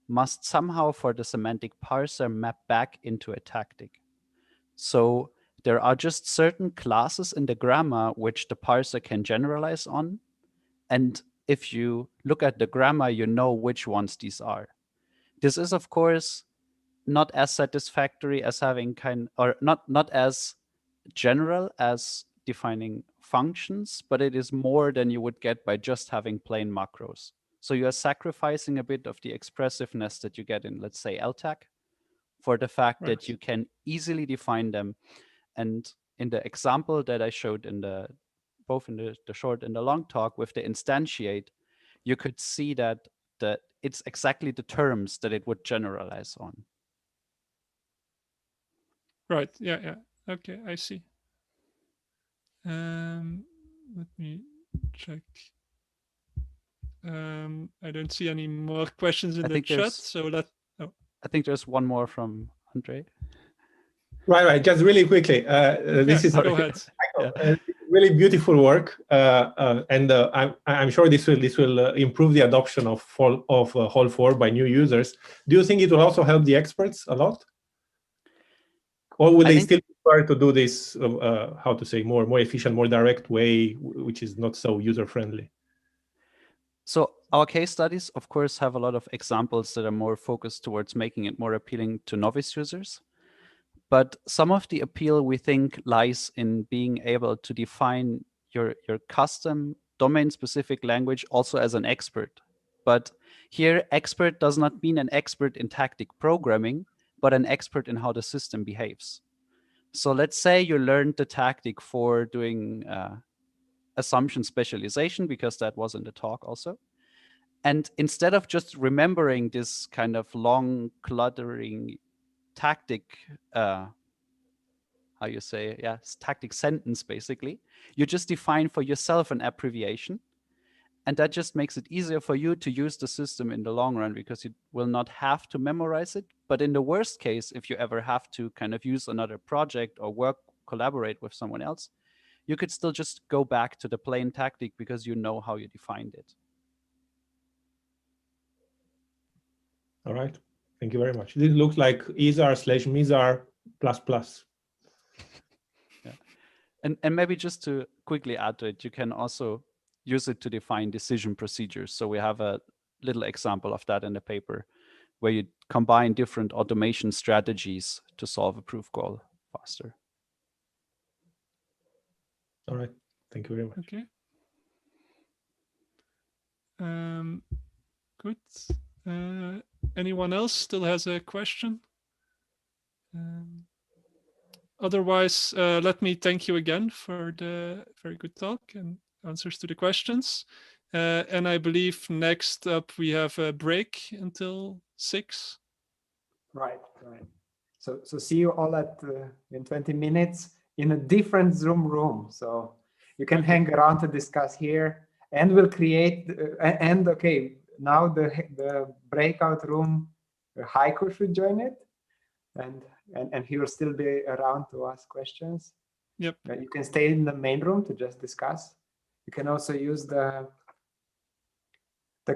must somehow for the semantic parser map back into a tactic. So there are just certain classes in the grammar which the parser can generalize on. And if you look at the grammar, you know which ones these are. This is, of course, not as satisfactory as having not as general as defining functions, but it is more than you would get by just having plain macros. So you are sacrificing a bit of the expressiveness that you get in, let's say, LTAC, for the fact that you can easily define them. And in the example that I showed in both in the short and the long talk with the instantiate, you could see that it's exactly the terms that it would generalize on. Right. Yeah. Yeah. Okay. I see. Let me check. I don't see any more questions in the chat. So I think there's one more from Andre. Right. Just really quickly. This is go ahead. Really beautiful work, and I'm sure this will improve the adoption of Hall 4 by new users. Do you think it will also help the experts a lot, or will they still prefer to do this? How to say more efficient, more direct way, which is not so user friendly? So our case studies, of course, have a lot of examples that are more focused towards making it more appealing to novice users. But some of the appeal, we think, lies in being able to define your custom domain-specific language also as an expert. But here, expert does not mean an expert in tactic programming, but an expert in how the system behaves. So let's say you learned the tactic for doing assumption specialization, because that was in the talk also. And instead of just remembering this kind of long, cluttering tactic, how how you say, yeah, tactic sentence, basically. You just define for yourself an abbreviation. And that just makes it easier for you to use the system in the long run, because you will not have to memorize it. But in the worst case, if you ever have to kind of use another project or collaborate with someone else, you could still just go back to the plain tactic because you know how you defined it. All right. Thank you very much. This looks like isar/misar ++. Yeah. And maybe just to quickly add to it, you can also use it to define decision procedures. So we have a little example of that in the paper, where you combine different automation strategies to solve a proof call faster. All right. Thank you very much. Okay. Good. Anyone else still has a question? Otherwise, let me thank you again for the very good talk and answers to the questions. And I believe next up we have a break until 6. Right. So see you all in 20 minutes in a different Zoom room. So you can hang around to discuss here, and we'll create, okay, now the breakout room, Heiko should join it, and he will still be around to ask questions. Yep. You can stay in the main room to just discuss. You can also use the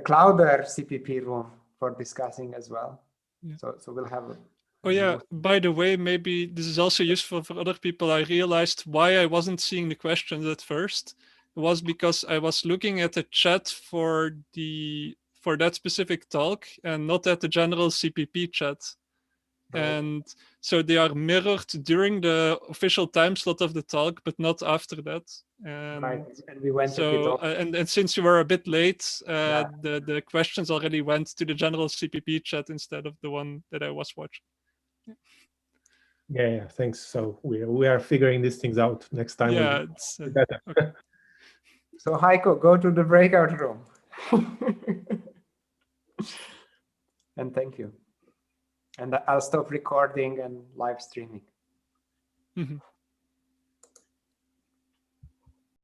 Clouder CPP room for discussing as well. Yeah. So we'll have Oh yeah, by the way, maybe this is also useful for other people. I realized why I wasn't seeing the questions at first. It was because I was looking at the chat for that specific talk and not at the general CPP chat. Right. And so they are mirrored during the official time slot of the talk, but not after that. And right, and we went so and since you were a bit late, the questions already went to the general CPP chat instead of the one that I was watching. Yeah, thanks. So we are figuring these things out next time. Yeah, it's better. Okay. So Heiko, go to the breakout room. And thank you. And I'll stop recording and live streaming. Mm-hmm.